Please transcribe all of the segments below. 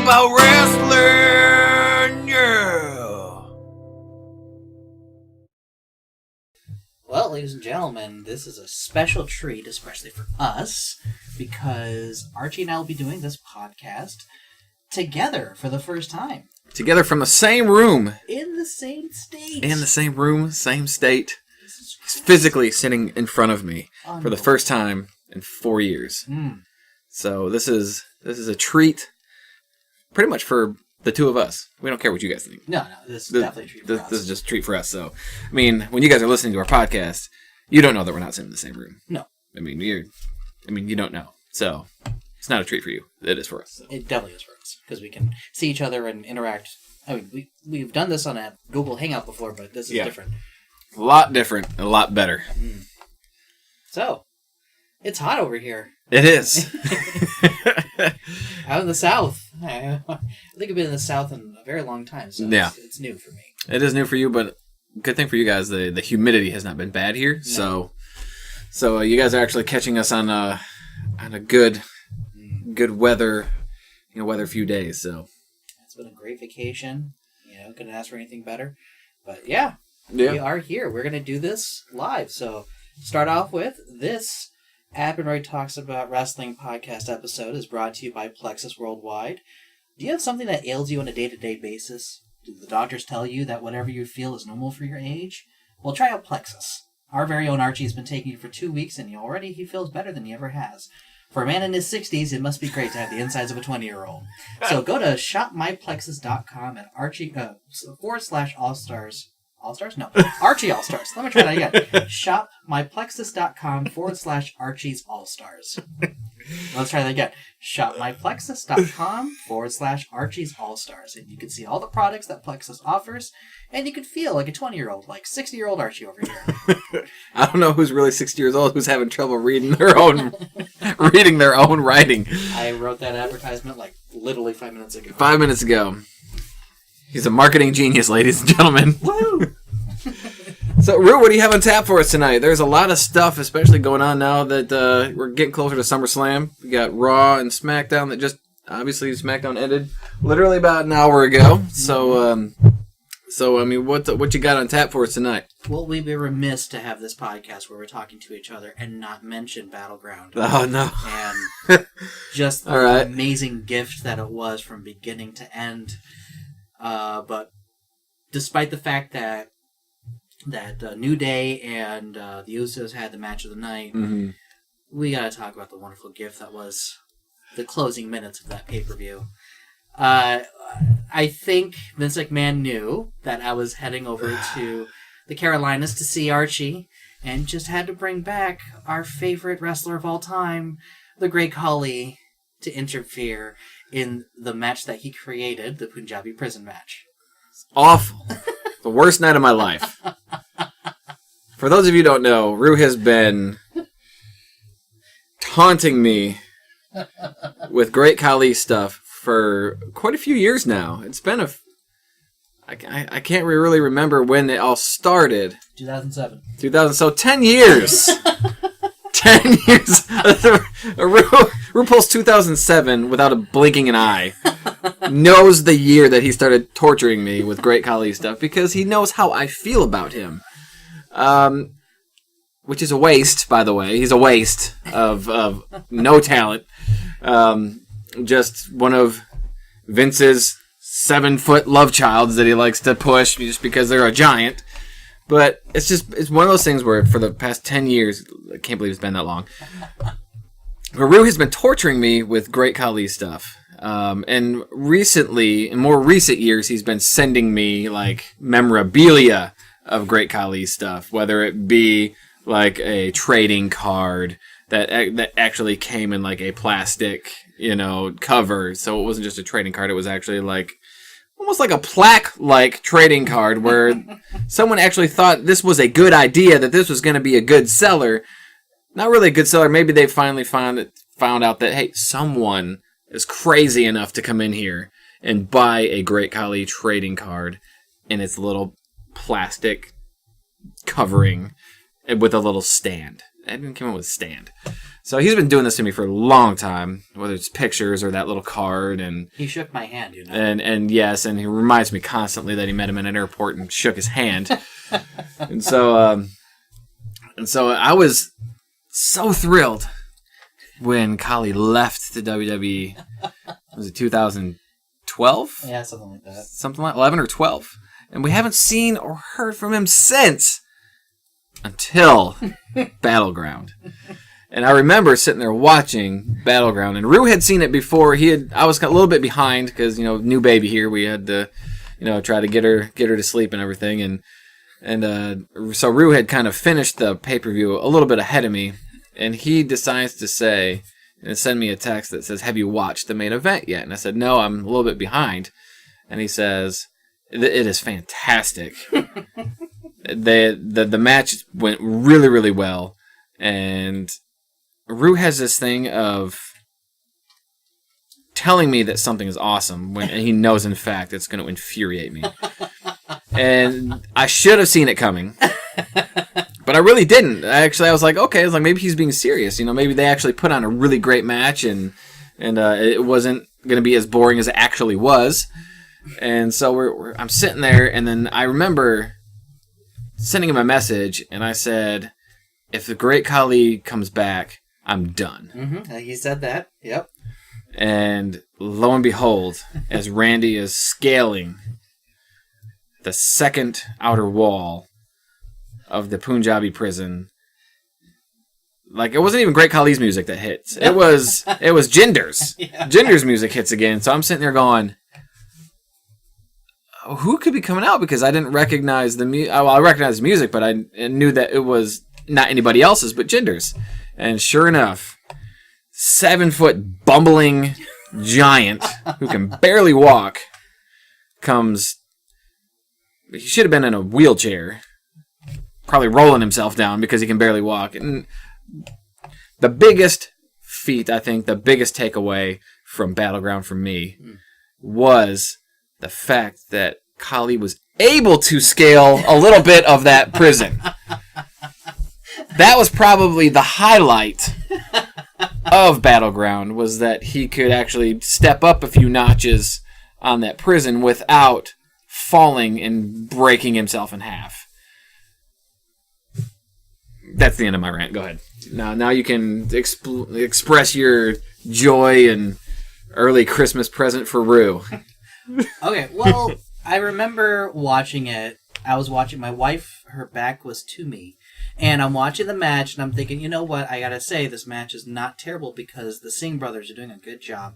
about wrestling, yeah. Well, ladies and gentlemen, this is a special treat, especially for us, because Archie and I will be doing this podcast together for the first time. Together from the same room. In the same state. In the same room, same state. He's physically sitting in front of me for the first time in 4 years. So this is a treat pretty much for the two of us. We don't care what you guys think. No, this is definitely a treat for us. This is just a treat for us. So, I mean, when you guys are listening to our podcast, you don't know that we're not sitting in the same room. No. I mean, you don't know. So, it's not a treat for you. It is for us. So. It definitely is for us, because we can see each other and interact. I mean, we've done this on a Google Hangout before, but this is different. A lot different, a lot better. So, it's hot over here. It is. Out in the South. I think I've been in the South in a very long time, so it's new for me. It is new for you, but good thing for you guys, the humidity has not been bad here. No. So you guys are actually catching us on a good weather, weather few days. So it's been a great vacation. Couldn't ask for anything better. But we are here. We're gonna do this live. So start off with this. Appenroid Talks About Wrestling podcast episode is brought to you by Plexus Worldwide. Do you have something that ails you on a day-to-day basis? Do the doctors tell you that whatever you feel is normal for your age? Well, try out Plexus. Our very own Archie has been taking it for 2 weeks, and already he feels better than he ever has. For a man in his 60s, it must be great to have the insides of a 20-year-old. So go to shopmyplexus.com at Archie /All-Stars. All-Stars? No. Archie All-Stars. Let me try that again. Shopmyplexus.com /Archie's All-Stars. Let's try that again. Shopmyplexus.com /Archie's All-Stars. And you can see all the products that Plexus offers, and you can feel like a 20-year-old, like 60-year-old Archie over here. I don't know who's really 60 years old who's having trouble reading their own writing. I wrote that advertisement literally 5 minutes ago. 5 minutes ago. He's a marketing genius, ladies and gentlemen. Woo! So, Rue, what do you have on tap for us tonight? There's a lot of stuff, especially going on now that we're getting closer to Summerslam. We got Raw and SmackDown that obviously, SmackDown ended literally about an hour ago. So, I mean, what you got on tap for us tonight? Well, we'd be remiss to have this podcast where we're talking to each other and not mention Battleground. Oh, no. And just the amazing gift that it was from beginning to end. But despite the fact that New Day and the Usos had the match of the night, we gotta talk about the wonderful gift that was the closing minutes of that pay-per-view. I think Vince McMahon knew that I was heading over to the Carolinas to see Archie, and just had to bring back our favorite wrestler of all time, the Great Khali, to interfere in the match that he created, the Punjabi prison match. Awful. The worst night of my life. For those of you who don't know, Rue has been taunting me with Great Khali stuff for quite a few years now. It's been I can't really remember when it all started. 2007. So 10 years. 10 years. RuPaul's 2007, without a blinking an eye, knows the year that he started torturing me with Great Khali stuff because he knows how I feel about him. Which is a waste, by the way. He's a waste of no talent. Just one of Vince's 7-foot love childs that he likes to push just because they're a giant. But it's one of those things where for the past 10 years, I can't believe it's been that long, Rue has been torturing me with Great Khali stuff. And recently, in more recent years, he's been sending me memorabilia of Great Khali stuff, whether it be a trading card that actually came in a plastic, cover. So it wasn't just a trading card, it was actually almost like a plaque-like trading card where someone actually thought this was a good idea, that this was going to be a good seller. Not really a good seller. Maybe they finally found out that, hey, someone is crazy enough to come in here and buy a Great Khali trading card in its little plastic covering with a little stand. It didn't come in with a stand. So he's been doing this to me for a long time, whether it's pictures or that little card. And he shook my hand, And yes, and he reminds me constantly that he met him in an airport and shook his hand. and so I was so thrilled when Kali left the WWE. Was it 2012? Yeah, something like that. Something like 11 or 12. And we haven't seen or heard from him since until Battleground. And I remember sitting there watching Battleground, and Rue had seen it before. I was a little bit behind because new baby here. We had to try to get her to sleep and everything, and so Rue had kind of finished the pay-per-view a little bit ahead of me, and he decides to say and send me a text that says, "Have you watched the main event yet?" And I said, "No, I'm a little bit behind." And he says, "It is fantastic." The match went really, really well, and Rue has this thing of telling me that something is awesome when he knows, in fact, it's going to infuriate me. And I should have seen it coming, but I really didn't. I was like, okay, maybe he's being serious. Maybe they actually put on a really great match, and it wasn't going to be as boring as it actually was. And so I'm sitting there, and then I remember sending him a message, and I said, if the Great Khali comes back, I'm done. Mm-hmm. He said that. Yep. And lo and behold, as Randy is scaling the second outer wall of the Punjabi prison, it wasn't even Great Khali's music that hits. It was Jinder's. Yeah. Jinder's music hits again. So I'm sitting there going, who could be coming out? Because I didn't recognize the music. Well, I recognized the music, but I knew that it was not anybody else's but Jinder's. And sure enough, 7-foot bumbling giant who can barely walk comes. He should have been in a wheelchair, probably rolling himself down because he can barely walk. And the biggest feat, I think, the biggest takeaway from Battleground for me was the fact that Khali was able to scale a little bit of that prison. That was probably the highlight of Battleground, was that he could actually step up a few notches on that prison without falling and breaking himself in half. That's the end of my rant. Go ahead. Now you can express your joy and early Christmas present for Rue. Okay, well, I remember watching it. I was watching, my wife, her back was to me. And I'm watching the match, and I'm thinking, you know what, I gotta say, this match is not terrible because the Singh brothers are doing a good job.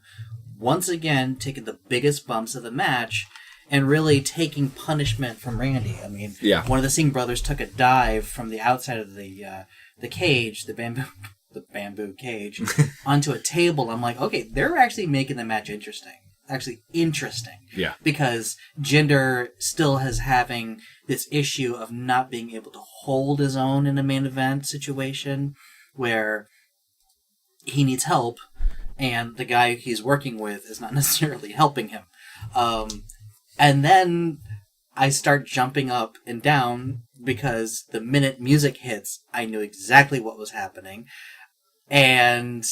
Once again, taking the biggest bumps of the match and really taking punishment from Randy. I mean, One of the Singh brothers took a dive from the outside of the cage, the bamboo cage, onto a table. I'm like, okay, they're actually making the match interesting. Yeah. Because Jinder still is having this issue of not being able to hold his own in a main event situation where he needs help and the guy he's working with is not necessarily helping him. And then I start jumping up and down because the minute music hits, I knew exactly what was happening. And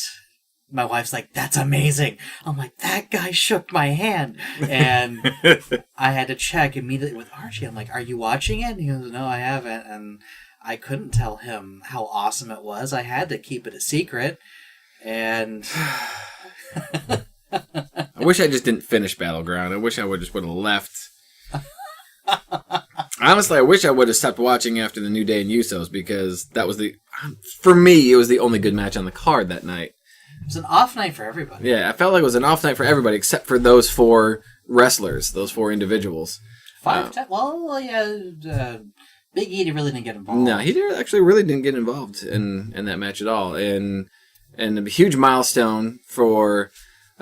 my wife's like, that's amazing. I'm like, that guy shook my hand. And I had to check immediately with Archie. I'm like, are you watching it? And he goes, no, I haven't. And I couldn't tell him how awesome it was. I had to keep it a secret. And I wish I just didn't finish Battleground. I wish I would have left. Honestly, I wish I would have stopped watching after the New Day and Usos, because that was for me, it was the only good match on the card that night. It was an off night for everybody. Yeah, I felt like it was an off night for everybody except for those 4 wrestlers, those 4 individuals. 5 10. Well, yeah, Big E really didn't get involved. No, he really didn't get involved in that match at all. And a huge milestone for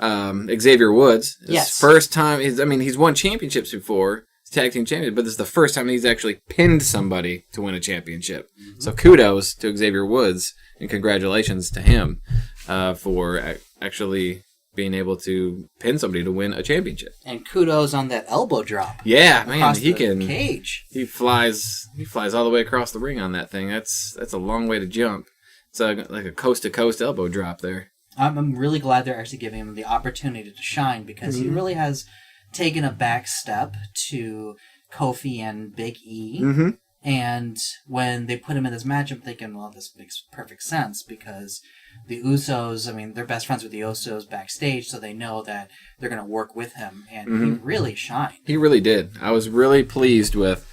Xavier Woods. His first time. He's won championships before, tag team champion, but this is the first time he's actually pinned somebody to win a championship. Mm-hmm. So kudos to Xavier Woods and congratulations to him for actually being able to pin somebody to win a championship. And kudos on that elbow drop. Yeah, man, he can cage. He flies all the way across the ring on that thing. That's a long way to jump. It's like a coast-to-coast elbow drop there. I'm really glad they're actually giving him the opportunity to shine because he really has taken a back step to Kofi and Big E. Mm-hmm. And when they put him in this match, I'm thinking, well, this makes perfect sense because the Usos, I mean, they're best friends with the Usos backstage, so they know that they're going to work with him. And he really shined. He really did. I was really pleased with,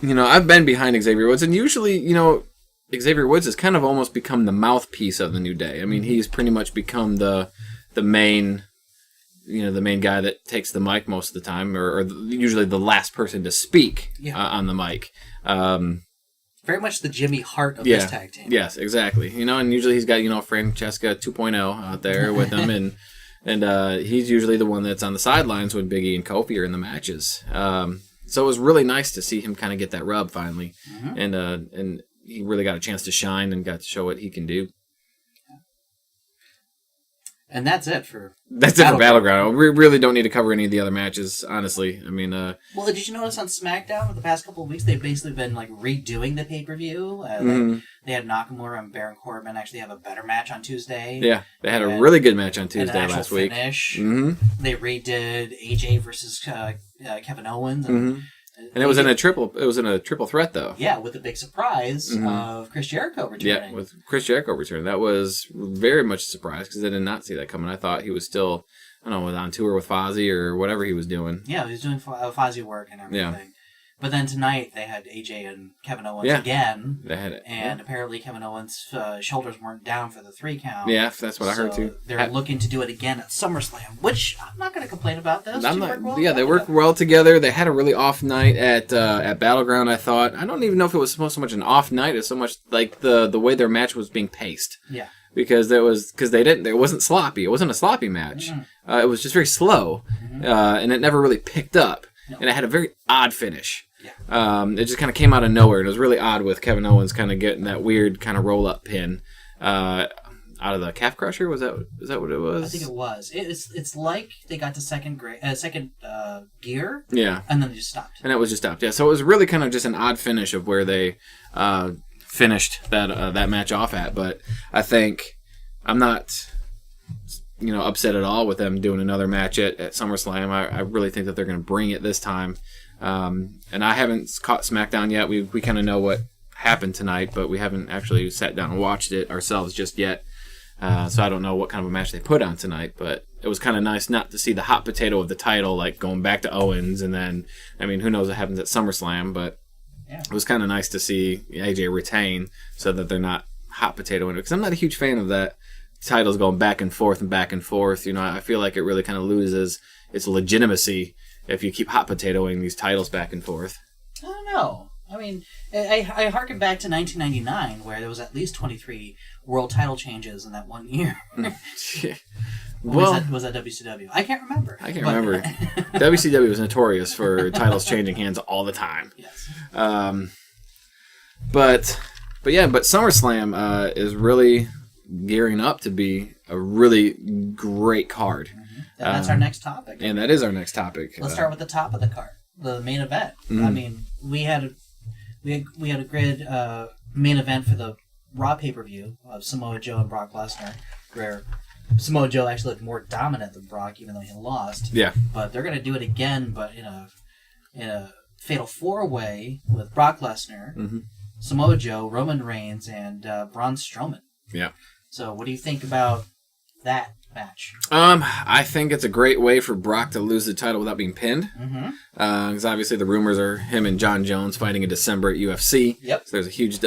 I've been behind Xavier Woods, and usually, Xavier Woods has kind of almost become the mouthpiece of the New Day. I mean, he's pretty much become the main, the main guy that takes the mic most of the time, or usually the last person to speak on the mic. Very much the Jimmy Hart of this tag team. Yes, exactly. And usually he's got, Francesca 2.0 out there with him, and he's usually the one that's on the sidelines when Big E and Kofi are in the matches. So it was really nice to see him kind of get that rub finally, and he really got a chance to shine and got to show what he can do. And that's it for Battleground. We really don't need to cover any of the other matches, honestly. I mean, well, did you notice on SmackDown for the past couple of weeks they've basically been like redoing the pay-per-view? They had Nakamura and Baron Corbin actually have a better match on Tuesday. Yeah, they had a really good match on Tuesday last week. They redid AJ versus Kevin Owens. And it was in a triple threat though. Yeah, with the big surprise of Chris Jericho returning. Yeah, with Chris Jericho returning. That was very much a surprise because I did not see that coming. I thought he was still, was on tour with Fozzy or whatever he was doing. Yeah, he was doing Fozzy work and everything. Yeah. But then tonight they had AJ and Kevin Owens again. They had it. And apparently Kevin Owens' shoulders weren't down for the 3 count. Yeah, that's what I heard too. They're looking to do it again at SummerSlam, which I'm not going to complain about this. They worked well together. They had a really off night at Battleground, I thought. I don't even know if it was so much an off night as so much like the way their match was being paced. Yeah. Because it wasn't sloppy. It wasn't a sloppy match. It was just very slow, and it never really picked up. No. And it had a very odd finish. Yeah. It just kind of came out of nowhere. It was really odd with Kevin Owens kind of getting that weird kind of roll-up pin out of the calf crusher. Is that what it was? I think it was. It's like they got to second gear. Yeah. And then they just stopped. And it was just stopped. Yeah. So it was really kind of just an odd finish of where they finished that match off at. But I think I'm not upset at all with them doing another match at SummerSlam. I really think that they're going to bring it this time. And I haven't caught SmackDown yet. We kind of know what happened tonight, but we haven't actually sat down and watched it ourselves just yet. So I don't know what kind of a match they put on tonight, but it was kind of nice not to see the hot potato of the title, like going back to Owens, and then, who knows what happens at SummerSlam, but it was kind of nice to see AJ retain so that they're not hot potato in it, because I'm not a huge fan of that titles going back and forth and back and forth. I feel like it really kind of loses its legitimacy if you keep hot potatoing these titles back and forth. I don't know. I harken back to 1999, where there was at least 23 world title changes in that one year. Was that WCW? I can't remember. WCW was notorious for titles changing hands all the time. Yes. But SummerSlam is really gearing up to be a really great card. And that's our next topic. And that is our next topic. Let's start with the top of the card, the main event. We had a great main event for the Raw pay-per-view of Samoa Joe and Brock Lesnar, where Samoa Joe actually looked more dominant than Brock, even though he lost. Yeah. But they're going to do it again, but in a fatal 4-way with Brock Lesnar, Samoa Joe, Roman Reigns, and Braun Strowman. Yeah. So what do you think about that match? I think it's a great way for Brock to lose the title without being pinned. Because obviously the rumors are him and John Jones fighting in December at UFC. Yep. So there's a huge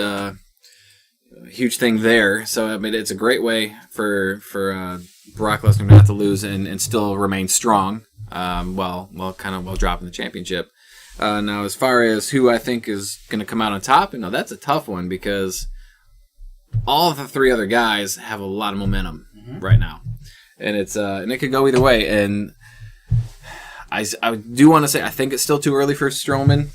thing there. So it's a great way for Brock Lesnar not to lose and still remain strong. While dropping the championship. Now, as far as who I think is going to come out on top, that's a tough one because all of the 3 other guys have a lot of momentum right now, and it could go either way. And I do want to say I think it's still too early for Strowman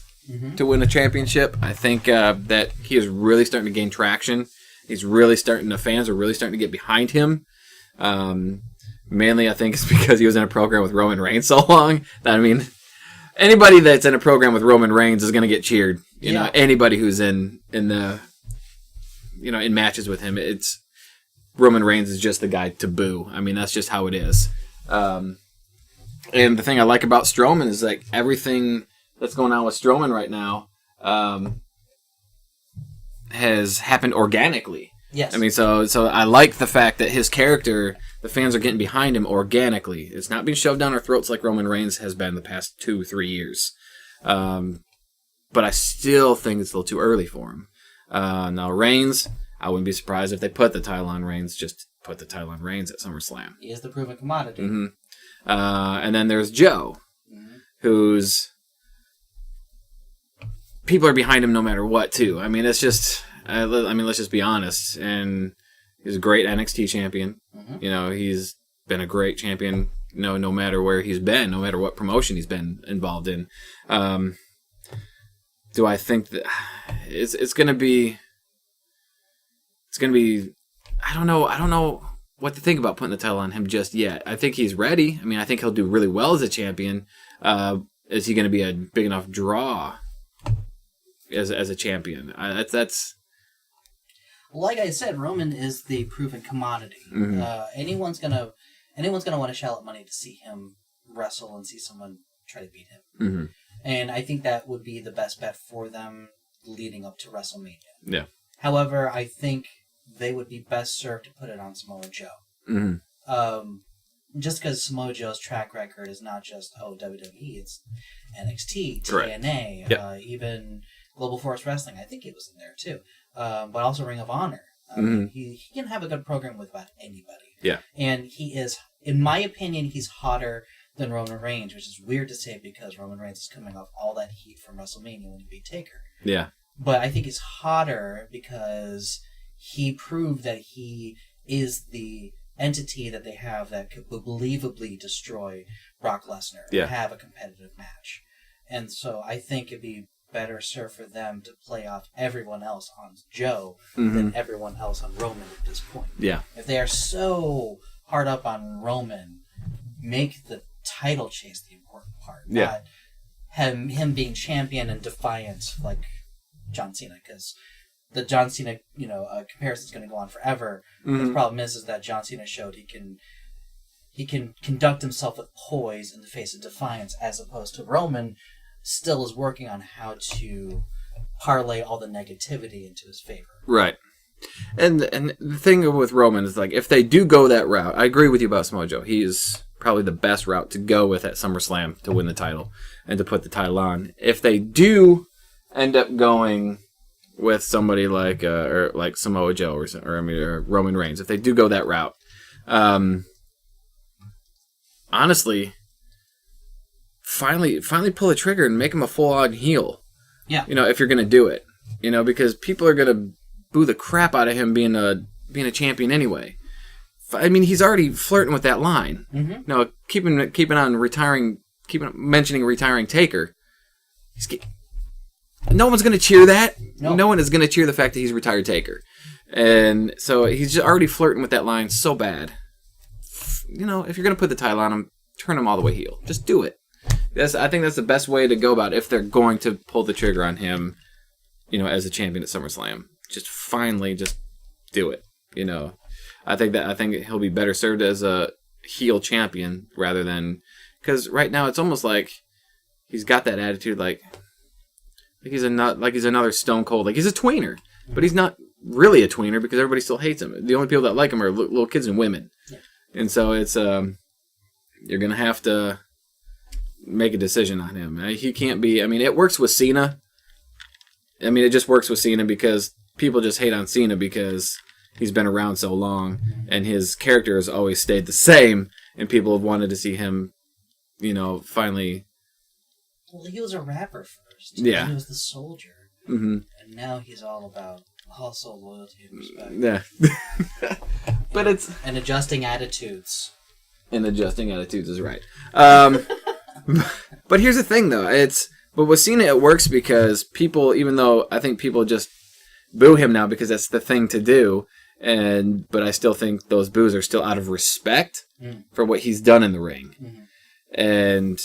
to win a championship. I think that he is really starting to gain traction. Fans are really starting to get behind him. Mainly, I think it's because he was in a program with Roman Reigns so long. Anybody that's in a program with Roman Reigns is going to get cheered. Anybody who's in the in matches with him, it's Roman Reigns is just the guy to boo. I mean, that's just how it is. And the thing I like about Strowman is like everything that's going on with Strowman right now has happened organically. Yes. I mean, so I like the fact that his character, the fans are getting behind him organically. It's not being shoved down our throats like Roman Reigns has been the past 2-3 years. But I still think it's a little too early for him. Now, Reigns, I wouldn't be surprised if they put the title on Reigns. Just put the title on Reigns at SummerSlam. He is the proven commodity. Mm-hmm. And then there's Joe, who's... People are behind him no matter what, too. I mean, it's just... let's just be honest. And he's a great NXT champion. Mm-hmm. He's been a great champion, no matter where he's been, no matter what promotion he's been involved in. Do I think that it's going to be... It's going to be... I don't know what to think about putting the title on him just yet. I think he's ready. I mean, I think he'll do really well as a champion. Is he going to be a big enough draw as a champion? That's... Like I said, Roman is the proven commodity. Mm-hmm. Anyone's gonna want to shell out money to see him wrestle and see someone try to beat him. Mm-hmm. And I think that would be the best bet for them leading up to WrestleMania. Yeah. However, I think they would be best served to put it on Samoa Joe. Mm-hmm. Just because Samoa Joe's track record is not just WWE, it's NXT, Correct. TNA, Yep. Even Global Force Wrestling. I think he was in there too. But also Ring of Honor. He can have a good program with about anybody. Yeah. And he is, in my opinion, he's hotter than Roman Reigns, which is weird to say because Roman Reigns is coming off all that heat from WrestleMania when he beat Taker. Yeah. But I think he's hotter because he proved that he is the entity that they have that could believably destroy Brock Lesnar and have a competitive match. And so I think it'd be better served for them to play off everyone else on Joe than everyone else on Roman at this point. Yeah. If they are so hard up on Roman, make the title chase the important part. Yeah. Not him being champion and defiant like John Cena, because the John Cena, comparison is going to go on forever. The problem is that John Cena showed he can conduct himself with poise in the face of defiance, as opposed to Roman still is working on how to parlay all the negativity into his favor. Right. And the thing with Roman is, like, if they do go that route, I agree with you about Samoa Joe. He is probably the best route to go with at SummerSlam to win the title and to put the title on. If they do end up going with somebody like Samoa Joe or Roman Reigns, if they do go that route, honestly, finally pull the trigger and make him a full-on heel. Yeah. If you're going to do it. Because people are going to boo the crap out of him being a champion anyway. I mean, he's already flirting with that line. Mm-hmm. Keeping on retiring, mentioning retiring Taker. No one's going to cheer that. No one is going to cheer the fact that he's retired Taker. And so he's just already flirting with that line so bad. If you're going to put the title on him, turn him all the way heel. Just do it. I think that's the best way to go about it if they're going to pull the trigger on him, as a champion at SummerSlam. Just finally just do it. I think he'll be better served as a heel champion rather than, because right now it's almost like he's got that attitude like he's another Stone Cold, like he's a tweener, but he's not really a tweener because everybody still hates him. The only people that like him are little kids and women, and so it's you're gonna have to make a decision on him. He can't be. I mean, it works with Cena. I mean, it just works with Cena because people just hate on Cena because he's been around so long and his character has always stayed the same, and people have wanted to see him, finally. Well, he was a rapper first. Yeah. He was the soldier. Mm-hmm. And now he's all about hustle, loyalty, and respect. Yeah. But it's... And adjusting attitudes. And adjusting attitudes is right. But here's the thing, though. But with Cena, it works because people, even though I think people just boo him now because that's the thing to do, but I still think those boos are still out of respect for what he's done in the ring. Mm-hmm. And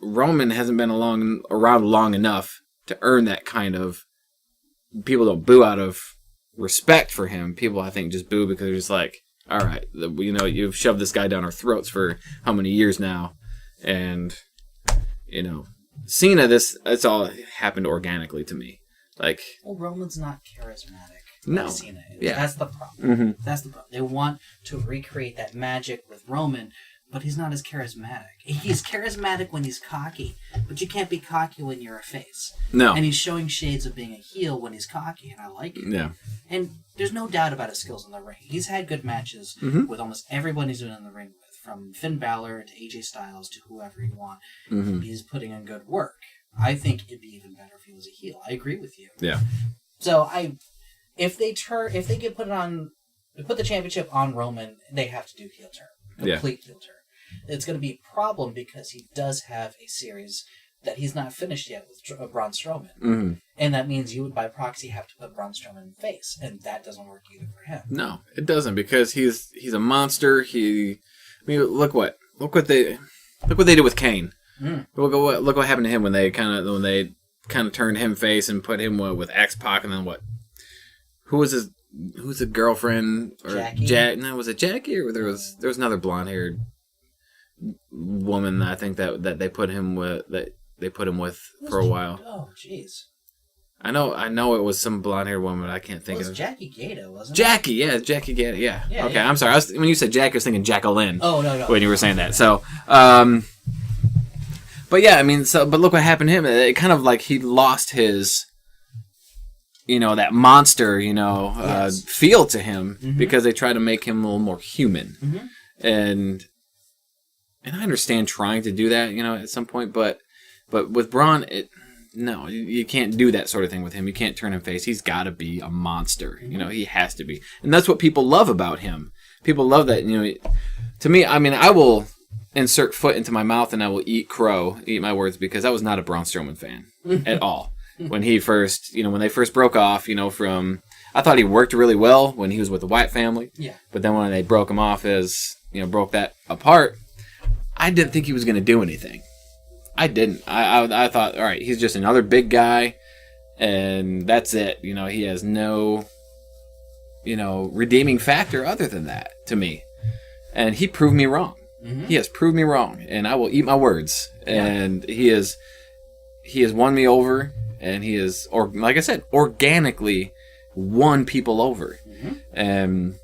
Roman hasn't been around long enough to earn that kind of... People don't boo out of respect for him. People, I think, just boo because they're just like, all right, you've shoved this guy down our throats for how many years now, and Cena, it's all happened organically to me. Like, well, Roman's not charismatic. No, like Cena is. Yeah, that's the problem. Mm-hmm. That's the problem. They want to recreate that magic with Roman, but he's not as charismatic. He's charismatic when he's cocky, but you can't be cocky when you're a face. No, and he's showing shades of being a heel when he's cocky, and I like it. Yeah, and there's no doubt about his skills in the ring. He's had good matches with almost everyone he's been in the ring with, from Finn Balor to AJ Styles to whoever you want. Mm-hmm. He's putting in good work. I think it'd be even better if he was a heel. I agree with you. Yeah. So if they get put the championship on Roman, they have to do heel turn, complete heel turn. It's going to be a problem because he does have a series that he's not finished yet with Braun Strowman, and that means you would by proxy have to put Braun Strowman in face, and that doesn't work either for him. No, it doesn't, because he's a monster. Look what they did with Kane. Look what happened to him when they kind of turned him face and put him with X-Pac, and then what? Who's the girlfriend? Or Jackie? No, was it Jackie, or there was another blonde-haired woman, I think, that they put him with for a while. Oh, jeez. I know it was some blonde-haired woman, but I can't think of it. It was Jackie Gato, wasn't it? Jackie Gato, yeah. Okay, yeah. I'm sorry. When you said Jackie, I was thinking Jacqueline. Oh, no. When you were saying that. So, but yeah, but look what happened to him. It kind of like he lost his, that monster, feel to him, because they tried to make him a little more human. And I understand trying to do that, at some point, but with Braun, you can't do that sort of thing with him. You can't turn him face. He's got to be a monster. He has to be. And that's what people love about him. People love that, To me, I will insert foot into my mouth and I will eat my words, because I was not a Braun Strowman fan at all. When he first, when they first broke off, I thought he worked really well when he was with the Wyatt family. Yeah. But then when they broke him off broke that apart, I didn't think he was going to do anything. I didn't. I thought, all right, he's just another big guy, and that's it. He has no, redeeming factor other than that to me. And he proved me wrong. He has proved me wrong, and I will eat my words. Yeah. And he has won me over, and he is, or like I said, organically won people over. And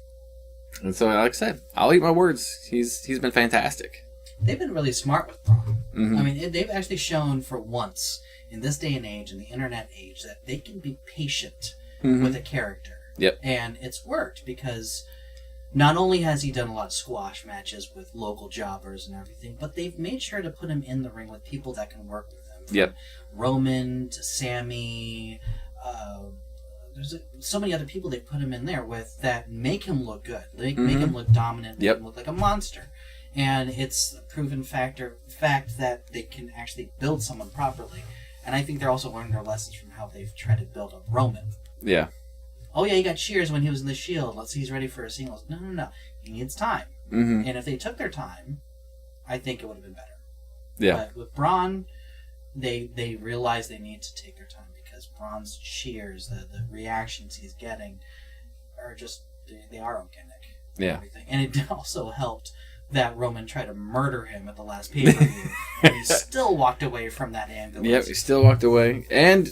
so, like I said, I'll eat my words. He's been fantastic. They've been really smart with Braun. They've actually shown for once in this day and age, in the internet age, that they can be patient with a character. Yep. And it's worked, because not only has he done a lot of squash matches with local jobbers and everything, but they've made sure to put him in the ring with people that can work with him. Yep. Roman to Sammy. There's so many other people they put him in there with that make him look good. They make him look dominant, make him look like a monster. And it's a proven fact that they can actually build someone properly. And I think they're also learning their lessons from how they've tried to build up Roman. Yeah. Oh, yeah, he got cheers when he was in the Shield. Let's see, he's ready for a singles. No. He needs time. And if they took their time, I think it would have been better. Yeah. But with Braun, they realize they need to take their time, because Braun's cheers, the reactions he's getting, are just, they are organic. Yeah. Everything. And it also helped that Roman tried to murder him at the last pay-per-view, and he still walked away from that ambulance. Yep, he still walked away. And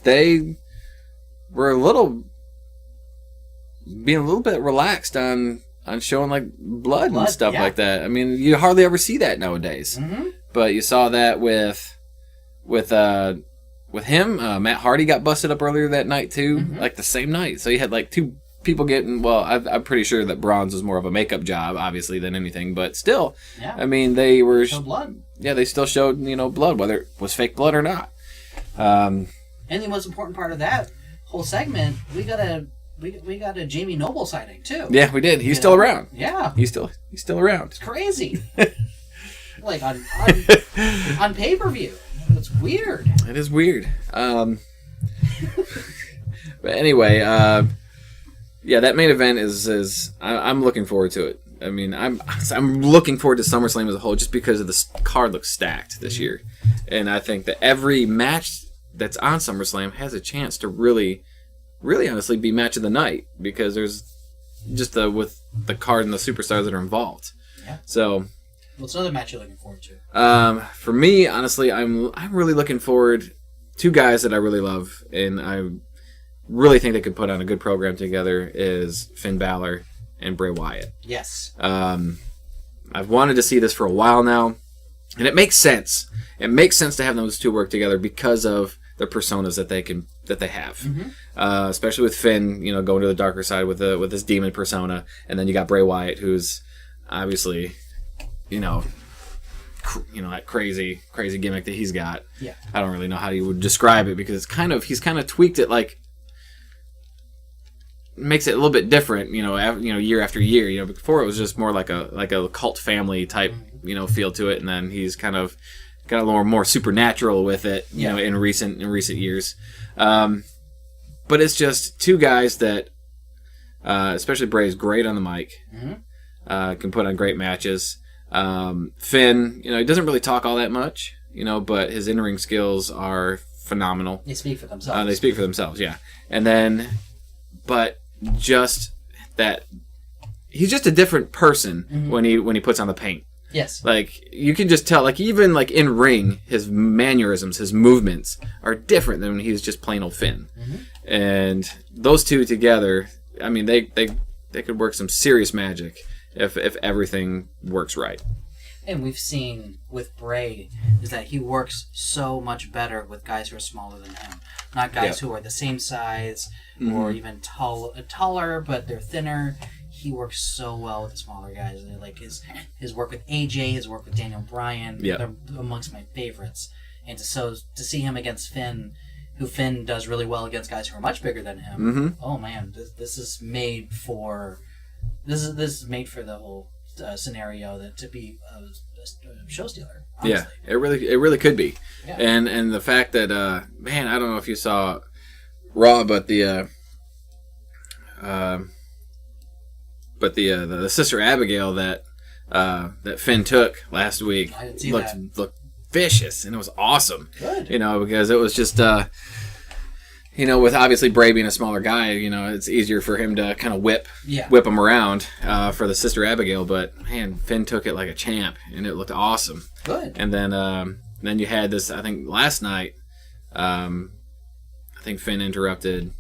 they were being a little bit relaxed on showing like blood and stuff like that. You hardly ever see that nowadays. But you saw that with him. Matt Hardy got busted up earlier that night too, like the same night. So you had like two people getting, I'm pretty sure that Braun's was more of a makeup job, obviously, than anything, but still, they were blood. Yeah, they still showed blood, whether it was fake blood or not. And the most important part of that whole segment, we got a Jamie Noble sighting too. Yeah, we did. He's still around. Yeah, he's still around. It's crazy. Like on pay-per-view, it's weird. It is weird. But anyway. Yeah, that main event is I'm looking forward to it. I'm looking forward to SummerSlam as a whole, just because of the card looks stacked this year, and I think that every match that's on SummerSlam has a chance to really really honestly be match of the night because there's just with the card and the superstars that are involved. Yeah. So, what's another match you're looking forward to? For me, honestly, I'm really looking forward. Two guys that I really love and I really think they could put on a good program together is Finn Balor and Bray Wyatt. Yes. I've wanted to see this for a while now, and it makes sense. It makes sense to have those two work together because of the personas that they have. Mm-hmm. Especially with Finn, going to the darker side with his demon persona, and then you got Bray Wyatt, who's obviously, that crazy gimmick that he's got. Yeah. I don't really know how you would describe it because he's kind of tweaked it like. Makes it a little bit different, year after year. Before it was just more like a cult family type, feel to it, and then he's kind of got a little more supernatural with it, in recent years. But it's just two guys that, especially Bray's great on the mic, can put on great matches. Finn, he doesn't really talk all that much, but his in-ring skills are phenomenal. They speak for themselves. Yeah. And then, but just that he's just a different person when he puts on the paint. Yes. Like you can just tell, like even like in ring, his mannerisms, his movements are different than when he's just plain old Finn. Mm-hmm. And those two together, I mean, they could work some serious magic if everything works right. And we've seen with Bray is that he works so much better with guys who are smaller than him. Not guys who are the same size or even taller, but they're thinner. He works so well with the smaller guys. And like his work with AJ, his work with Daniel Bryan, they're amongst my favorites. And to see him against Finn, who Finn does really well against guys who are much bigger than him. Oh man, this is made for the whole scenario to be a show stealer. Honestly. Yeah, it really could be. Yeah. And the fact that man, I don't know if you saw Raw, but the Sister Abigail that Finn took last week looked vicious, and it was awesome. Good. Because it was just with obviously Bray being a smaller guy, it's easier for him to kind of whip him around for the Sister Abigail. But man, Finn took it like a champ, and it looked awesome. Good. And then you had this. I think last night, I think Finn interrupted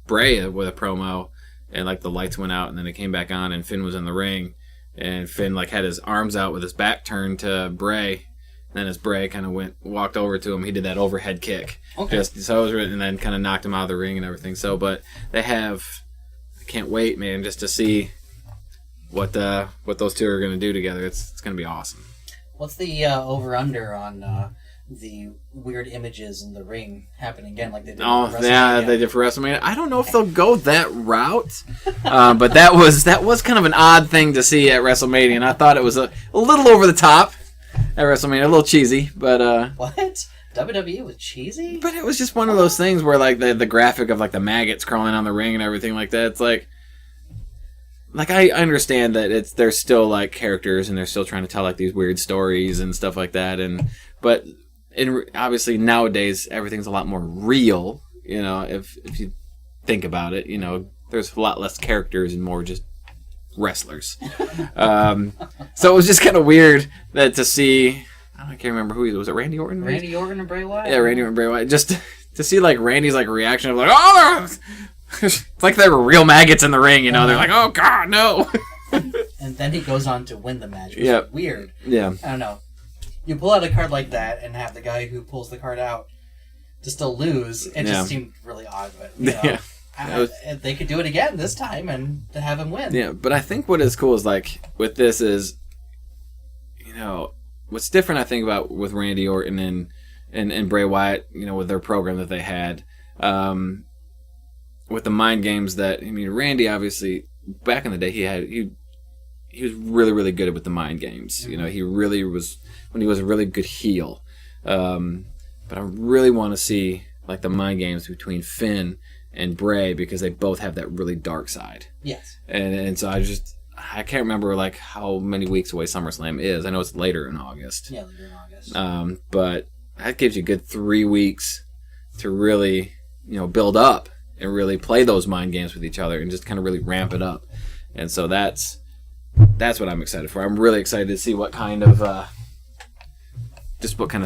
Bray with a promo, and like the lights went out, and then it came back on, and Finn was in the ring, and Finn like had his arms out with his back turned to Bray. And then as Bray kind of walked over to him, he did that overhead kick. Okay. And then kind of knocked him out of the ring and everything. So, but I can't wait, man, just to see what those two are going to do together. It's going to be awesome. What's the over/under on the weird images in the ring happen again, like they did? They did for WrestleMania. I don't know if they'll go that route, but that was kind of an odd thing to see at WrestleMania, and I thought it was a little over the top. At WrestleMania, a little cheesy, but what? WWE was cheesy? But it was just one of those things where like the graphic of like the maggots crawling on the ring and everything like that. It's like I understand that they're still like characters and they're still trying to tell like these weird stories and stuff like that. But obviously nowadays everything's a lot more real. If you think about it, there's a lot less characters and more just wrestlers. So it was just kind of weird that to see. I can't remember who he was. It Randy Orton? Randy Orton and Bray Wyatt? Yeah, Randy Orton and Bray Wyatt. Just to see like Randy's like reaction of like, oh, it's like there were real maggots in the ring. They're like, oh god, no. And then he goes on to win the match. Which is weird. Yeah. I don't know. You pull out a card like that and have the guy who pulls the card out to still lose. It just seemed really odd, but they could do it again this time and to have him win. Yeah, but I think what is cool is like with this is, what's different I think about with Randy Orton and Bray Wyatt, with their program that they had, with the mind games Randy obviously back in the day he was really really good with the mind games. Mm-hmm. He really was when he was a really good heel. But I really want to see like the mind games between Finn and Bray because they both have that really dark side. Yes. And so I can't remember like how many weeks away SummerSlam is. I know it's later in August. Yeah, later in August. But that gives you a good 3 weeks to really, build up and really play those mind games with each other and just kind of really ramp it up. And so that's what I'm excited for. I'm really excited to see what kind of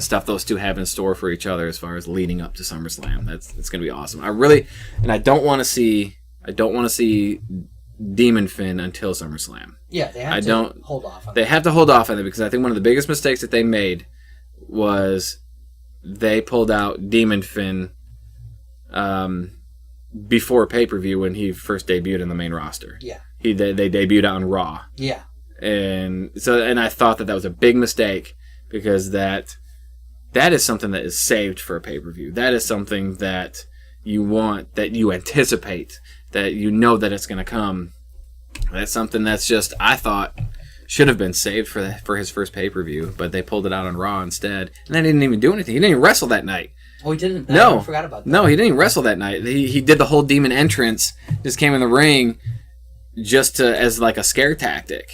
stuff those two have in store for each other as far as leading up to SummerSlam. It's going to be awesome. I don't want to see Demon Finn until SummerSlam. Yeah, they have to hold off on They have to hold off on it because I think one of the biggest mistakes that they made was they pulled out Demon Finn before pay-per-view when he first debuted in the main roster. Yeah. They debuted on Raw. Yeah. And I thought that was a big mistake because that is something that is saved for a pay-per-view. That is something that you want, that you anticipate, that you know that it's going to come. That's something that's just, I thought, should have been saved for his first pay-per-view, but they pulled it out on Raw instead. And they didn't even do anything. He didn't even wrestle that night. Oh, he didn't? No. I forgot about that. No, he didn't even wrestle that night. He did the whole demon entrance, just came in the ring just as like a scare tactic,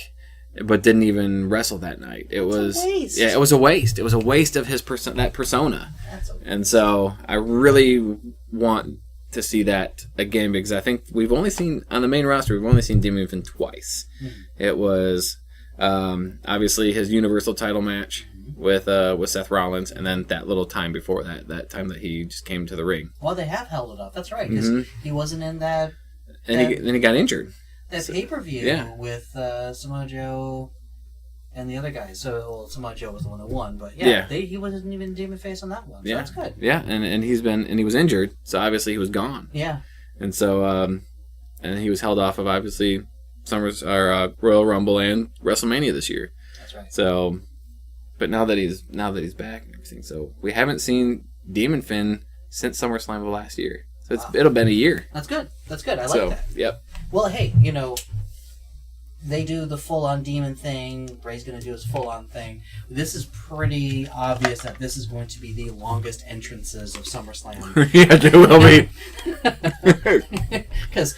but didn't even wrestle that night. It was a waste. Yeah, it was a waste. It was a waste of his that persona. That's okay. And so I really want to see that again because I think we've only seen on the main roster Demon Finn twice. Mm-hmm. It was obviously his Universal title match with Seth Rollins, and then that little time before that time that he just came to the ring. Well, they have held it up. That's right, because he wasn't in that. And he got injured. That pay-per-view with Samoa Joe and the other guys. So Samoa Joe was the one that won, but he wasn't even Demon Face on that one. So that's good. Yeah, and he was injured, so obviously he was gone. Yeah. And so and he was held off of obviously Royal Rumble and WrestleMania this year. That's right. So, but now that he's back and everything, so we haven't seen Demon Finn since SummerSlam of last year. So it'll been a year. That's good. I like that. Yep. Well, hey, they do the full-on demon thing. Ray's going to do his full-on thing. This is pretty obvious that this is going to be the longest entrances of SummerSlam. Yeah, there will be. Because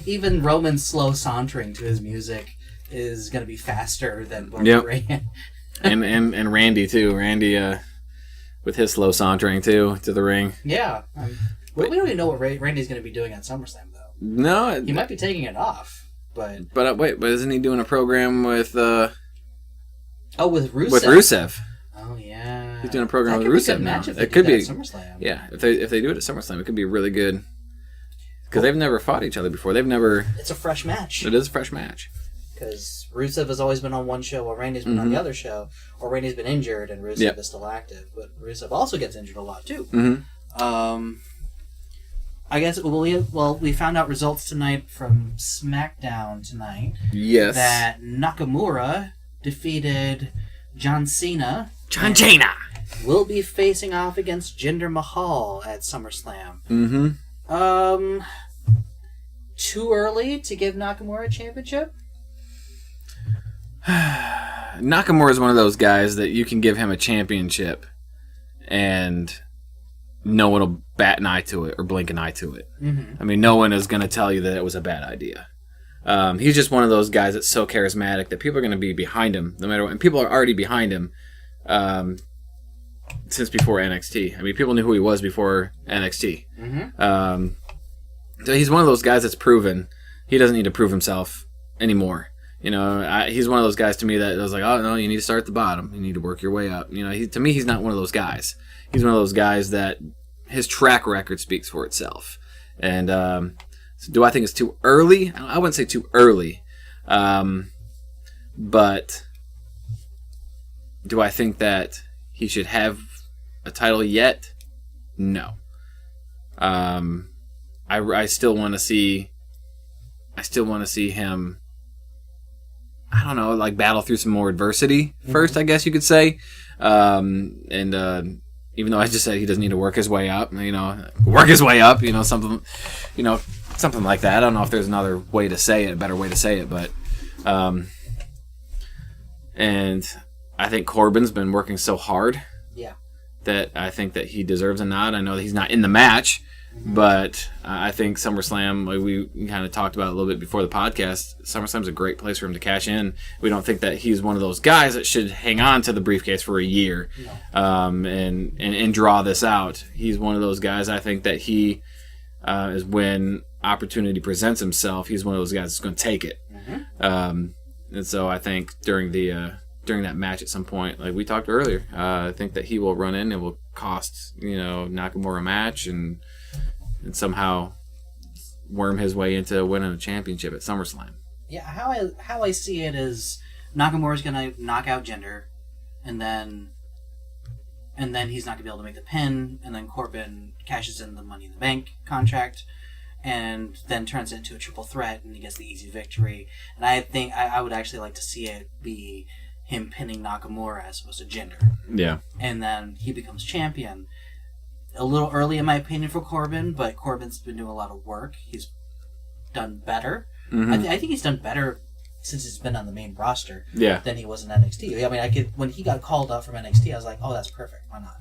even Roman's slow sauntering to his music is going to be faster than what Ray. and Randy, too. Randy with his slow sauntering, too, to the ring. Yeah. We don't even know what Randy's going to be doing at SummerSlam, though. No. He might be taking it off, but... But isn't he doing a program with... with Rusev. With Rusev. Oh, yeah. He's doing a program with Rusev now. It could be SummerSlam. Yeah, if they do it at SummerSlam, it could be really good. Because they've never fought each other before. It's a fresh match. It is a fresh match. Because Rusev has always been on one show while Randy's been on the other show, or Randy's been injured and Rusev is still active. But Rusev also gets injured a lot, too. Mm-hmm. I guess we found out results tonight from SmackDown tonight. Yes. That Nakamura defeated John Cena. John Cena will be facing off against Jinder Mahal at SummerSlam. Mm-hmm. Too early to give Nakamura a championship? Nakamura is one of those guys that you can give him a championship and no one will bat an eye to it or blink an eye to it. Mm-hmm. I mean, no one is going to tell you that it was a bad idea. He's just one of those guys that's so charismatic that people are going to be behind him no matter what. And people are already behind him since before NXT. I mean, people knew who he was before NXT. Mm-hmm. So he's one of those guys that's proven. He doesn't need to prove himself anymore. He's one of those guys to me that was like, oh, no, you need to start at the bottom. You need to work your way up. To me, he's not one of those guys. He's one of those guys that his track record speaks for itself. And so do I think it's too early? I wouldn't say too early. But do I think that he should have a title yet? No. I still want to see. I still want to see him. I don't know, like battle through some more adversity first, I guess you could say. Even though I just said he doesn't need to work his way up, something like that. I don't know if there's another way to say it, a better way to say it, but and I think Corbin's been working so hard that I think that he deserves a nod. I know that he's not in the match, but I think SummerSlam, like we kind of talked about a little bit before the podcast, SummerSlam's a great place for him to cash in. We don't think that he's one of those guys that should hang on to the briefcase for a year and draw this out. He's one of those guys, I think, that he is when opportunity presents himself, he's one of those guys that's going to take it. And so I think during that match at some point, like we talked earlier, I think that he will run in and will cost Nakamura a match and somehow worm his way into winning a championship at SummerSlam. Yeah, how I see it is Nakamura's gonna knock out Jinder, and then he's not gonna be able to make the pin, and then Corbin cashes in the Money in the Bank contract, and then turns it into a triple threat, and he gets the easy victory. And I think I would actually like to see it be him pinning Nakamura as opposed to Jinder. Yeah. And then he becomes champion. A little early, in my opinion, for Corbin, but Corbin's been doing a lot of work. He's done better. I think he's done better since he's been on the main roster than he was in NXT. I mean, when he got called up from NXT, I was like, oh, that's perfect. Why not?